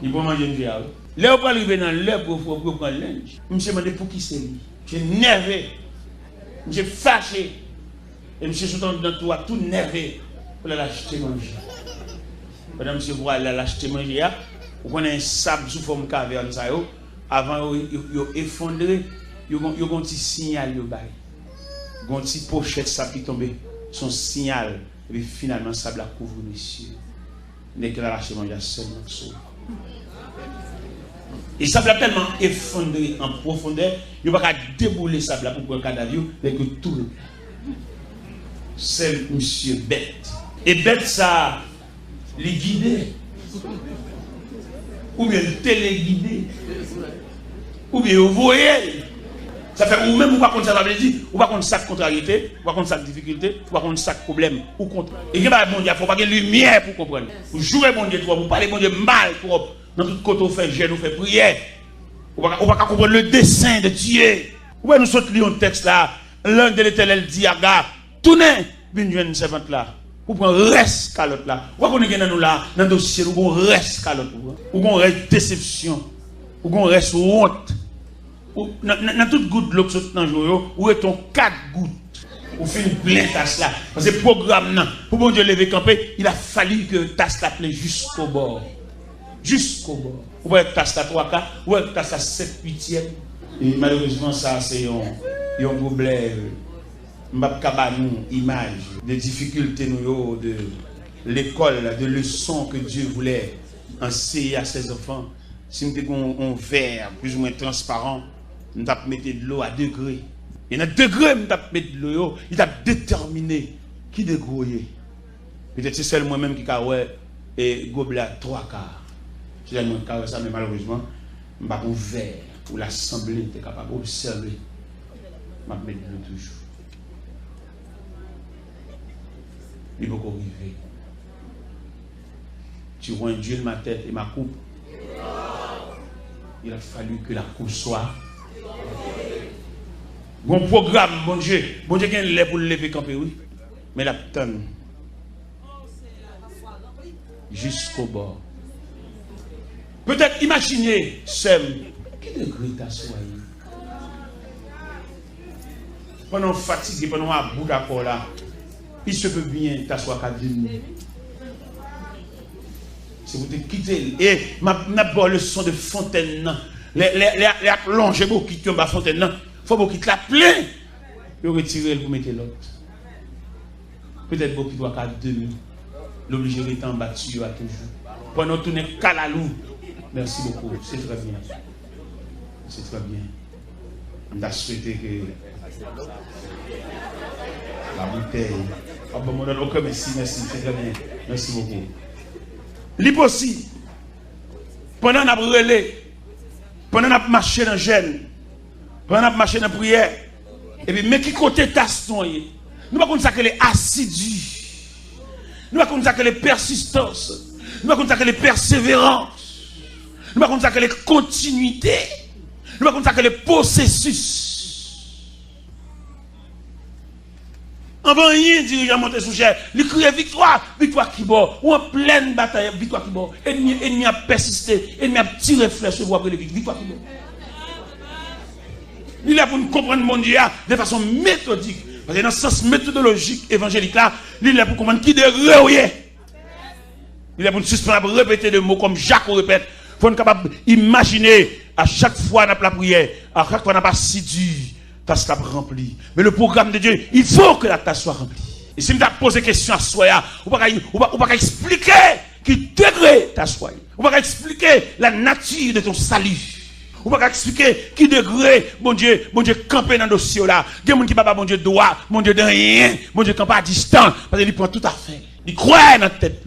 S1: Il peut manger une chair. Là, on peut arriver dans l'heure pour prendre le linge. Je me suis demandé pour qui c'est lui. Je suis nerveux. Je suis fâché. Et je suis dans tout nerveux pour l'acheter manger. Pendant que je vois l'acheter manger, on connaît un sable sous forme de caverne. Avant, ils effondré, ils ont un petit signal. Ils ont un petit pochette sable qui tombe. Son signal. Et puis finalement, le sable a couvert les cieux. N'est que l'acheter manger seulement sauvé. Et ça l'a tellement effondré en profondeur, il ne va pas débouler ça pour prendre un cadavre, mais que tout le temps. C'est monsieur bête. Et bête, ça, les guider. Ou bien le téléguider. Ou bien vous voyez. Ça fait ou même ou pas contre ça, ça veut dire, ou pas contre ça contrariété, ou pas contre ça difficulté, ou pas contre ça problème, ou contre. Et il n'y a pas bon Dieu, il faut pas qu'il y ait lumière pour comprendre. Vous jouez bon Dieu, vous parlez bon Dieu mal trop. Dans tout côté, on fait jeûne, on fait prière. On va comprendre le dessein de Dieu. Où nous sortons un texte là, l'un de l'Éternel dit à gars, tournez, bien une servante là, pour prendre reste calotte là. Où qu'on est dans nous là, dans le dossier, où on reste calotte, où on reste déception, où on reste honte. Dans toute goutte de l'eau qui saute dans le jour, où est ton 4 gouttes? Ou fait une pleine tasse là. Parce que le programme, pour bon Dieu lever camper, il a fallu que tasse la plaît jusqu'au bord. Jusqu'au bord. Ou bien tasse la 3 quarts, ou bien tasse la 7 8e. Et malheureusement, ça, c'est un problème. M'abkabanou, image, des difficultés de l'école, de leçons que Dieu voulait enseigner à ses enfants. Si nous avons un verre plus ou moins transparent, nous avons mis de l'eau à degré. Et dans degré, nous avons mis de l'eau, il a déterminé qui dégrouille. Peut-être c'est seul moi-même qui a et gobelet 3 quarts. Je n'ai pas ça, mais malheureusement, je n'ai pas un verre pour l'assemblée est capable d'observer. Je vais mettre de l'eau toujours. Il faut arriver. Tu vois un Dieu de ma tête et ma coupe. il a fallu que la cour soit. Bon programme, bon Dieu qui est là pour le lever camper, oui. Mais la tonne. Jusqu'au bord. Peut-être imaginez, Sem, quel degré t'assoyez. Pendant fatigué, pendant un bout d'accord là, il se peut bien t'asseoir qu'à 10 minutes. Si vous te quittez, et ma bonne leçon de fontaine, les plongées pour quitter ma fontaine, il faut que quitter la plein, et retirer pour mettre l'autre. Peut-être beaucoup doit qu'à 2 minutes. L'obligé d'être en battu à toujours. Pendant tout n'est qu'à la loup. Merci beaucoup, c'est très bien. C'est très bien. On a souhaité que la bouteille. Ah bon, mon ok, merci, c'est très bien. Merci beaucoup. L'hypothèse, pendant qu'on a brûlé, pendant qu'on a marché dans le jeûne, pendant qu'on a marché dans la prière, et puis, mais qui côté taston, nous ne pouvons pas dire que les assidus. Nous ne pouvons pas dire que les persistances. Nous ne pouvons pas dire que les persévérances. Nous ne pouvons pas dire que les continuités. Nous ne pouvons pas dire que les processus. Avant rien, dirigeant monté sous chair. Il crie victoire, victoire qui bord. Ou en pleine bataille, victoire qui bord. Ennemi a persisté, ennemi a tiré flèche sur après le victoire qui bord. Il est pour nous comprendre mon Dieu de façon méthodique. Parce que dans le sens méthodologique évangélique là, il est pour comprendre qui de relier. Il est pour nous suspendre, répéter des mots comme Jacques répète. Il faut être capable d'imaginer à chaque fois dans la prière, à chaque fois dans la assidu, ta tasse remplie. Mais le programme de Dieu, il faut que la tasse soit remplie. Et si je me pose des questions à soi, on ne va pas expliquer qui degré ta soie. On ne va pas expliquer la nature de ton salut. On ne va pas expliquer qui degré, mon Dieu, camper dans le dossier là. Il y a des gens qui ne pas mon Dieu droit, mon Dieu de rien, mon Dieu campe à distance, parce qu'il prend tout à fait. Il croit dans la tête.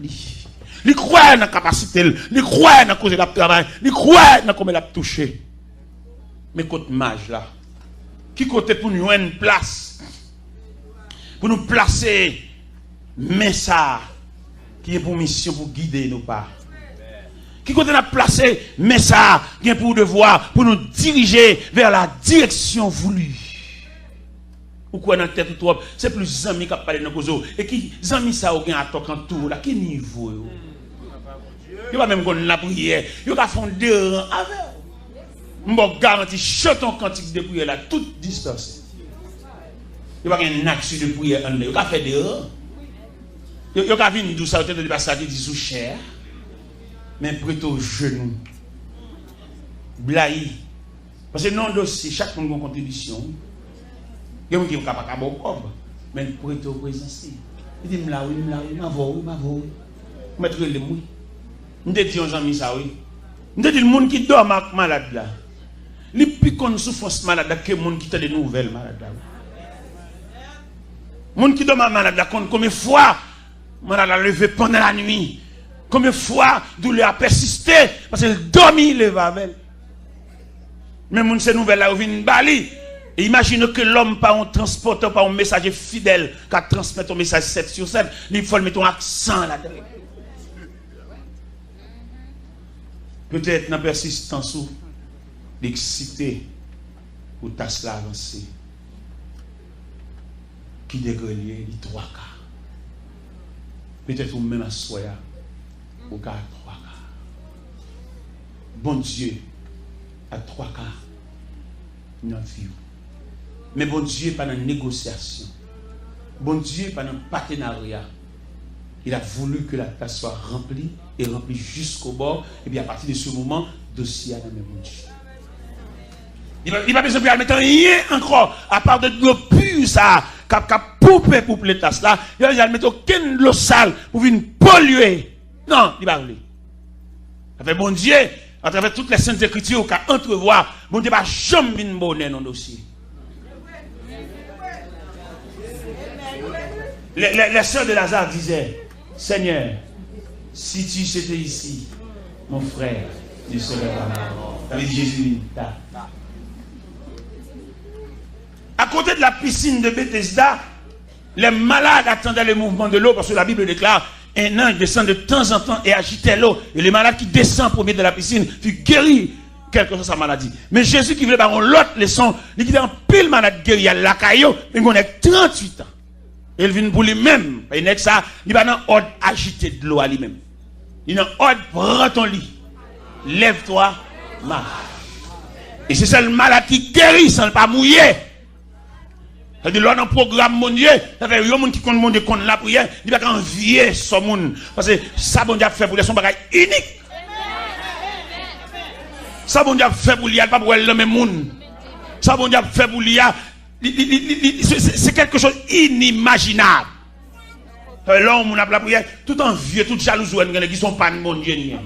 S1: Il croit dans la capacité, il croit dans la cause de la travail, il croit dans comment il a touché. Mais côté mage là, qui côté pour nous une place, pour nous placer, mais ça, qui est pour mission pour guider nos pas. Qui côté nous placer, mais ça, qui est pour devoir, pour nous diriger vers la direction voulue. Ou quoi dans la tête ou c'est plus amis qui parlent dans cause et qui amis ça ou bien attaque en tout là, quel niveau yo? Il va même qu'on la prière, il va faire deux rangs avec. Je garantis chanton cantique de prière là toute distance. Il va une action de prière en il va faire des rangs. Il va venir d'où ça peut-être de passer dit sous chair. Mais prêt au genou. Blaï. Parce que non dossier, chaque monde a une contribution. Il y a des gens qui sont capables de faire mais prêt au présence. Il dit, m'la oui, m'avoue. Mettre le mouille. Je te dis, on ça oui. Je te dis, le monde qui dort malade là. Les plus qu'on souffrance malade que le monde qui a des nouvelles malades là. Le monde qui dort malade là, combien de fois, malade a levé pendant la nuit. Combien de fois douleur a persisté parce qu'elle dormit le vavel. Même ces nouvelles là, vient bali. Et imagine que l'homme pas un transporteur, pas un messager fidèle qui transmet un message 7 sur 7, il faut mettre un accent là-dedans. Peut-être dans la persistance ou l'excité ou tasse l'avancée. Qui dégrelier les 3 cas. Peut-être ou même à soya. Au cas à 3 cas. Bon Dieu à 3 cas dans la vie. Mais bon Dieu pas dans la négociation. Bon Dieu pas dans le partenariat. Il a voulu que la tasse soit remplie et remplie jusqu'au bord. Et bien à partir de ce moment, dossier à la même Dieu. Il va pas besoin de mettre rien encore à part de l'eau pure ça. Cap poupée pour les tasses là. Il va mettre aucune eau sale pour venir polluer. Non, il va aller. Avec bon Dieu, à travers toutes les saintes écritures qu'à entrevoir, bon Dieu va jamais venir bonner dans le dossier. Les sœurs de Lazare disaient, Seigneur, si tu étais ici, mon frère, tu serais pas mort. Avec Jésus, à côté de la piscine de Bethesda, les malades attendaient le mouvement de l'eau parce que la Bible déclare un ange descend de temps en temps et agitait l'eau. Et les malades qui descendent pour mettre de la piscine furent guéris quelque chose sa maladie. Mais Jésus qui voulait avoir l'autre leçon, il dit en pile malade guéri à la caillou, mais on est 38 ans. Il vient pour lui-même. Il n'est que ça, il va dans ordre agité de l'eau à lui-même. Il est dans ordre, prends ton lit. Lève-toi, marche. Et c'est ça le malade qui guérit sans pas mouiller. C'est-à-dire, là, dans le programme mondial, ça fait un monde qui compte monde contre la prière, il va envier ce monde. Parce que ça, bon Dieu fait pour lui, son bagage unique. Ça, bon Dieu fait pour lui, il n'y pas pour le même monde. Ça, bon Dieu fait pour lui, c'est quelque chose inimaginable. Là, on a la prière, tout envieux, tout jaloux, qui sont pas de mon Dieu.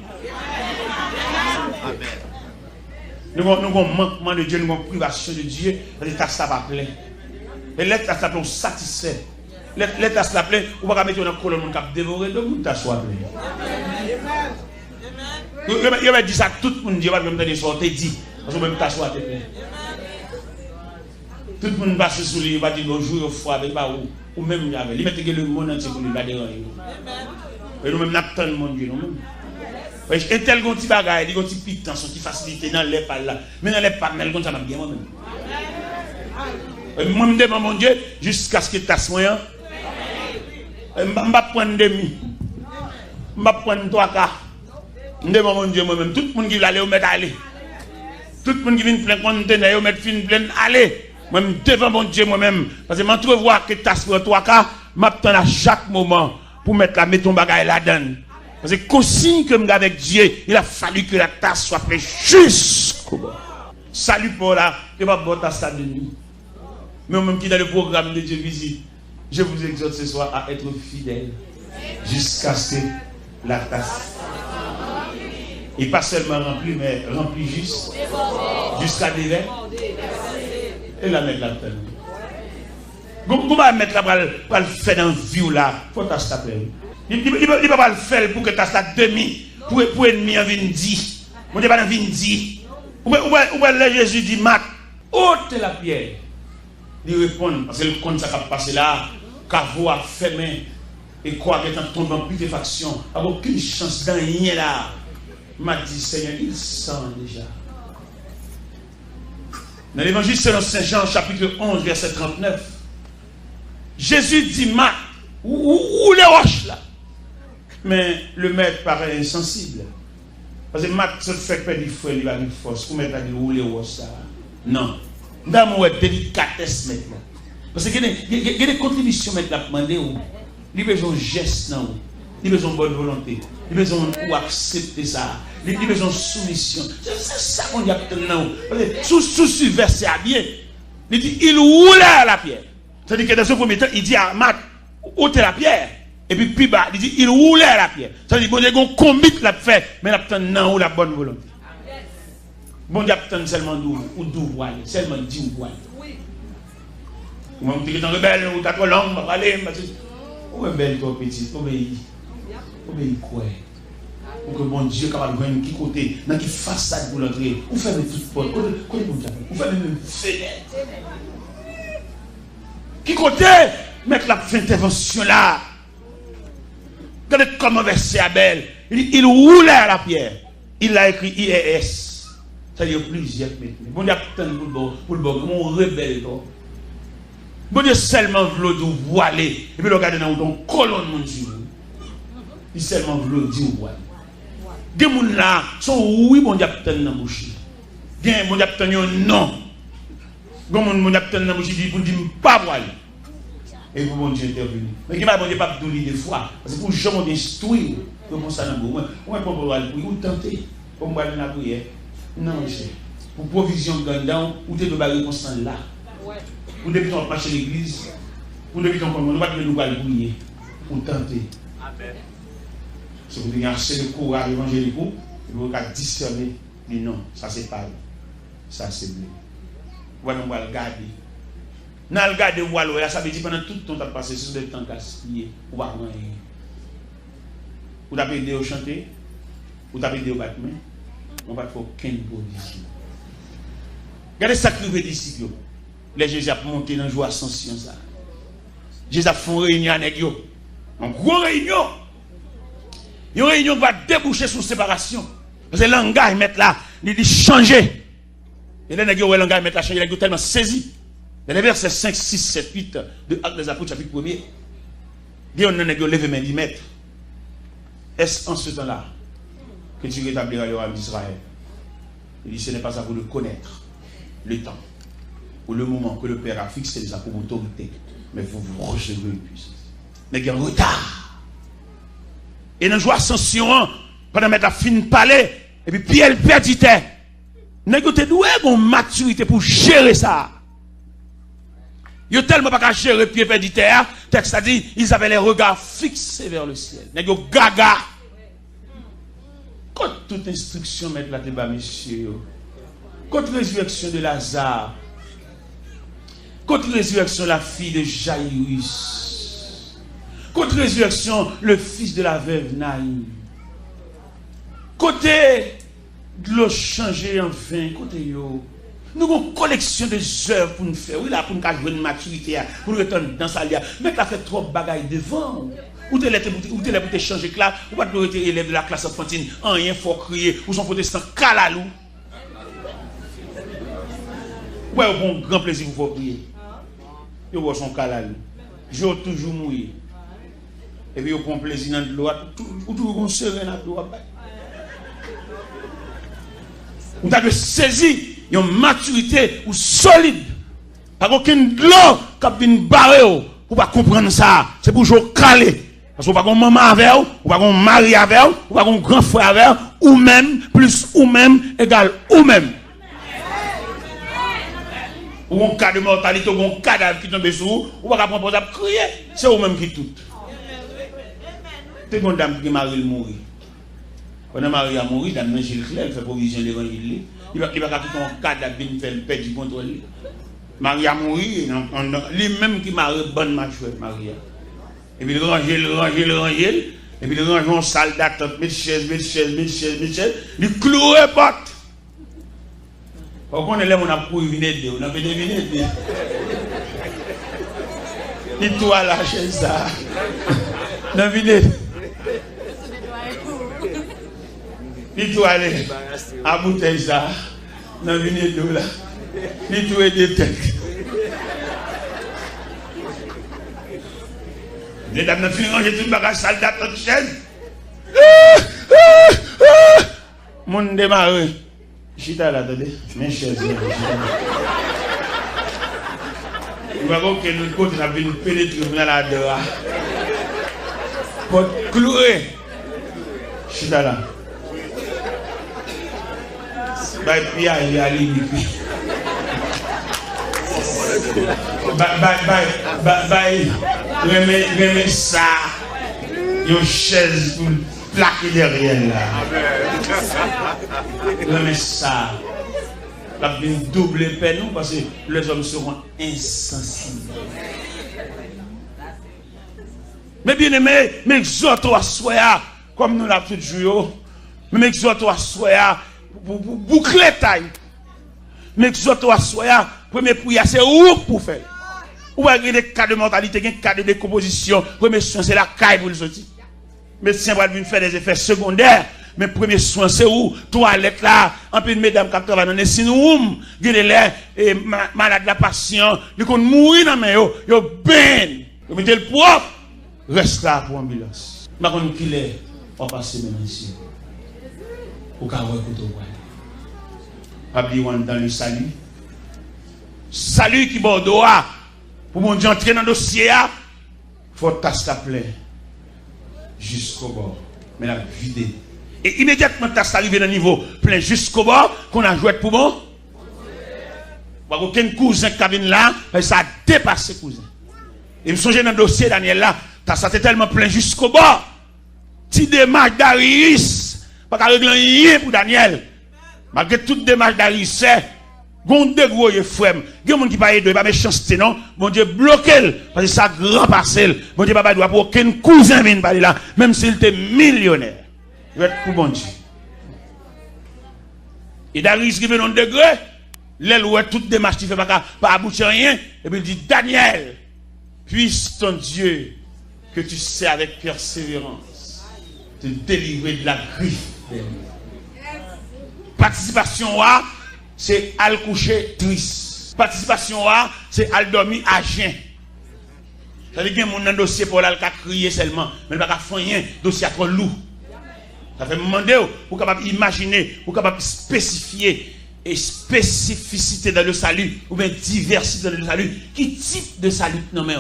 S1: Nous avons un manquement de Dieu, nous avons une privation de Dieu, l'état ça va plaire. Et l'état ça plaît, on satisfait. L'état ça plaît, on va mettre dans le colonne, on va dévorer, donc on t'assoit. Il va dire ça, tout le monde dit, il va me dire, il dit, parce que même t'assoit. Tout le monde passe sous lui, il va dire bonjour, au foie, il va ou même il y avait. Il met le monde entier pour lui, il va déranger. Et nous-mêmes, nous attendons mon Dieu, nous-mêmes. Et tel qu'on petit bagaille, il y a un petit pitance, qui facilite dans les pas là. Mais dans les pas, comme ça, m'a bien moi-même. Moi, je me demande mon Dieu, jusqu'à ce que tu as soin. Je ne vais pas prendre demi. Je ne vais pas prendre 3 quarts. Je me demande mon Dieu moi-même. Tout le monde qui veut aller, au mettre aller. Tout le monde qui vient plein conteneur, au mettre fin plein aller. Moi-même, devant mon Dieu moi-même. Parce que je trouve voir que tu as soin 3 quarts, je m'attends à chaque moment pour mettre ton bagaille là-dedans. Parce que consigne que je avec Dieu, il a fallu que la tasse soit faite jusqu'au bout. Salut pour là, je ne vais pas boire ta salle de nuit. Mais même qui dans le programme de Dieu visite, je vous exhorte ce soir à être fidèle jusqu'à ce que la tasse. Et pas seulement remplie, mais remplie juste. Jusqu'à déverser. Et la mettre là-dedans. Comment mettre là pour le faire dans la vie là? Il faut t'acheter. Il ne va pas le faire pour que tu aies ça demi, pour ennemi en vindi. On ne dit pas en vindi. Où est Jésus dit, Marc, ôte la pierre. Il répond, parce que le compte ça va passer là, Cavo a fermé, et quoi que tu tombes en putréfaction, il n'y a aucune chance d'un rien là. Il m'a dit, Seigneur, il sent déjà. Dans l'évangile selon Saint Jean, chapitre 11, verset 39, Jésus dit, Marc, où les roches là? Mais le maître paraît insensible. Parce que Marc se fait perdre du feu, il va une force. Pour mettre à dire où les roches ça? Non. Dans mon délicatesse maintenant. Parce qu'il y a des contributions maintenant à demander. Il y a besoin de gestes, il y a besoin de bonne volonté. Il y a besoin d'accepter ça. Il y a besoin de soumission. C'est ça qu'on dit maintenant. Sous verset à bien. Il dit, il roulait la pierre. C'est-à-dire que dans ce premier temps, il dit à Marc, ôtez la pierre. Et puis, plus bas, il dit, il roulait la pierre. C'est-à-dire que bon Dieu, on combine la fait, mais il non, ou la bonne volonté. Bon Dieu, seulement d'où voile, seulement dit où voile. Ou même tu es en rebelle, ou tu as trop long, tu vas aller, ou est belle, toi, petit, obéis. Obéis quoi? Pour que bon Dieu, capable de venir qui côté, dans qui façade pour l'entrée, ou faire toute porte, ou faire même fenêtre. Qui côté, mettre la fin d'intervention là. Regardez comment verset Abel. Il roulait à la pierre. Il a écrit IES. Ça y est plusieurs maintenant. Bon Dieu, pour le bon, mon rebelle. Bon Dieu, seulement voulait de voiler. Et puis regardez dans ton colonne, mon Dieu. Il seulement voulait dire voiler. Des gens là sont oui, bon Dieu, dans la bouche. Bien, bon Dieu, non. Bon Dieu, dans la bouche, il dit, pour dire pas voiler. Et pour mon Dieu intervenir. Mais qui m'a bon Dieu pas de de foi. Parce que pour jamais d'instruire, comme ça dans le monde. On va pas pouvoir le ou tenter. Comme moi dans la prière. Non, monsieur. Pour provision gandant, ou te de réponse là. Pour depuis on marche l'église. Pour depuis on ne va pas nous prier. Pour tenter. Amen. Si vous avez assez de courage évangélique, vous pouvez discerner. Mais non, ça c'est pas. Ça c'est bleu. Voilà, on va le garder. Dans le garde de Wallo, ça veut dire pendant tout le temps que tu as passé sur des temps gaspillés, ou pas rien. Ou tu as aidé au chanter, ou tu as aidé au battement, on va te faire aucune position. Regardez ça que les disciples. Les Jésus a monté dans la joie ascension. Jésus a fait une réunion avec eux. Une grosse réunion. Une réunion qui va déboucher sur séparation. Parce que le langage, mettre là, il changé. Et là, il y a un langage mettre la changer, il est tellement saisi. Dans les versets 5, 6, 7, 8 de Actes des Apôtres, chapitre 1er, il y a un levé main, dit maître, est-ce en ce temps-là que tu rétabliras le royaume d'Israël? Il dit, ce n'est pas à vous de connaître le temps ou le moment que le Père a fixé déjà pour autorité, mais vous recevrez une puissance. Mais il y a un retard. Et dans joie ascension, pendant mettre la fin parler, et puis Pierre perdait. N'est-ce que tu as une maturité pour gérer ça? Ils ont tellement pas gérer Pierre perdait. Texte a dit, ils avaient les regards fixés vers le ciel. N'est-ce que gaga? Quand toute instruction met la débat, monsieur, contre résurrection de Lazare, contre résurrection la fille de Jaïrus, contre résurrection le fils de la veuve Naïm, côté de l'eau changée en vin, côté yo, nous avons une collection de œuvres pour nous faire, oui là pour nous avoir une maturité, pour nous retourner dans sa lia, mais tu as fait trop de bagailles devant. Ou tu es pour te changer classe, ou pas tu es élève de la classe enfantine, rien faut crier, ou son protestant calalou. Ouais, au bon grand plaisir vous faut prier. Yo voit son calalou. J'ai toujours mouillé. Et puis au bon plaisir dans l'eau, ou toujours serein dans l'eau. Ou tu as saisi une maturité ou solide. Pas aucune de l'eau qui a bien barré pour pas comprendre ça. C'est pour jouer calé. Parce qu'on va pas maman avec vous, ou pas qu'on mari avec vous, ou pas qu'on grand frère avec vous, ou même, plus ou même, égal ou même. Ou un cas de mortalité, ou un cadavre qui tombe sur vous, ou pas qu'on pose à crier, c'est vous-même qui tout. C'est une dame qui marie mourir. Quand Marie a mouru, dame Gilles Claire, elle fait provision de l'évangile. Il va quitter un cadavre qui fait le père du contrôle. Marie a mouru, lui-même qui marie bonne machouette, Marie. Et puis il range, et puis il range en salle d'attente, mes chaises, il cloue et porte. Quand on est là, on a pour venir, on a fait des vignettes. Il toi la chaise ça. Dans vignettes. Il toi aller à bouteille ça. Dans vignettes là. Il toi des têtes. Les dames n'ont fini de ranger tout le bagage sale d'attente chaise. Mon démarre. Chita là, attendez. Mes chaises. Il va voir que nous côté n'a pas pénétrer dans la dehors. Pour clouer. Chita là. Bye Pia, il y a l'iniquité. Bye. Remets ça. Une chaise pour plaquer derrière là. Remets ça. La double peine parce que les hommes seront insensibles. Mais bien aimé, mais exhorte à soi, comme nous l'avons tout joué, mais exhorte à soi pour boucler taille. Mais exhorte à soi, premier prière, c'est où pour faire. Ou avez des cas de mortalité, des cas de décomposition. Premier soin, c'est la caille pour le sortir. Médecin va venir faire des effets secondaires. Mais premier soin, c'est où? Toilette là, un peu de mesdames qui travaillent dans les sinoumes, les malades, la patient, ils vont mourir dans les mains, ils ben. Vous mettez le propre, reste là pour l'ambulance. Je ne sais pas qui est, on va passer maintenant ici. Au cas où écoute au pas oublier dans le salut. Salut qui bordeaux. Pour mon Dieu entrer dans le dossier, il faut tasser la plaie jusqu'au bord. Mais la vider. Et immédiatement, tasser arrivé dans le niveau plein jusqu'au bord, qu'on a joué pour bon. Aucun cousin qui vient là, ça a dépassé cousin. Et me songe dans le dossier, Daniel là, tasser était tellement plein jusqu'au bord. Ti démarche d'Arius, pas qu'à régler rien pour Daniel. Malgré toute démarche d'Arius, c'est. Gon de gros frère, il y a des gens qui pas aider, pas méchanceté non, mon Dieu bloqué parce que ça grand parcelle. Mon Dieu pas doit pour aucun cousin vienne parler là, même s'il était millionnaire. Il va être pour bon Dieu. Et Darius qui vient dans degré, l'aile où toute démarche qui fait pas aboutir rien et puis il dit Daniel, puisse ton Dieu que tu sais avec persévérance te délivrer de la griffe. Participation, c'est à coucher triste. Participation, c'est à dormir à jeun. Ça veut dire que mon dossier pour la crier seulement, mais il ne va pas faire rien, dossier trop lourd. Ça fait demander pour capable imaginer, pour capable spécifier et spécificité dans le salut, ou bien diversité dans le salut. Qui type de salut non mais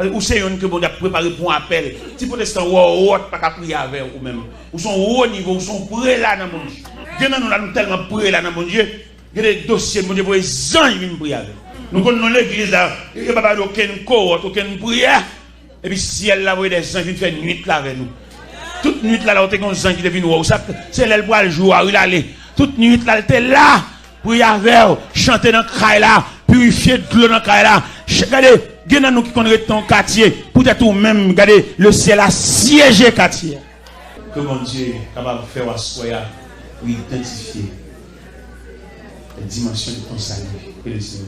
S1: ou c'est une que bon a préparé pour un appel. Si protestant ou pas qu'à prier avec ou même. Ou sont haut niveau, ou sont prêts là dans mon Dieu. Dieu nous tellement prêts là dans mon Dieu. Il y a des dossiers mon Dieu pour les gens qui viennent prier avec. Nous connaissons l'église là, il n'y a pas aucune cohorte, aucune prière. Et puis si elle là, des gens qui viennent faire nuit là avec nous. Toute nuit là, on a des gens qui viennent voir. C'est elle pour le jour, il allait. Toute nuit là, elle était là. Pour y avoir, chanter dans le craï là, purifier de l'eau dans le craï là. Regardez, il y a nous qui connaissent ton quartier. Peut-être ou même, regardez, le ciel a siégé quartier. Que mon Dieu est capable de faire assoya pour identifier les dimensions de ton salut. Que le Seigneur.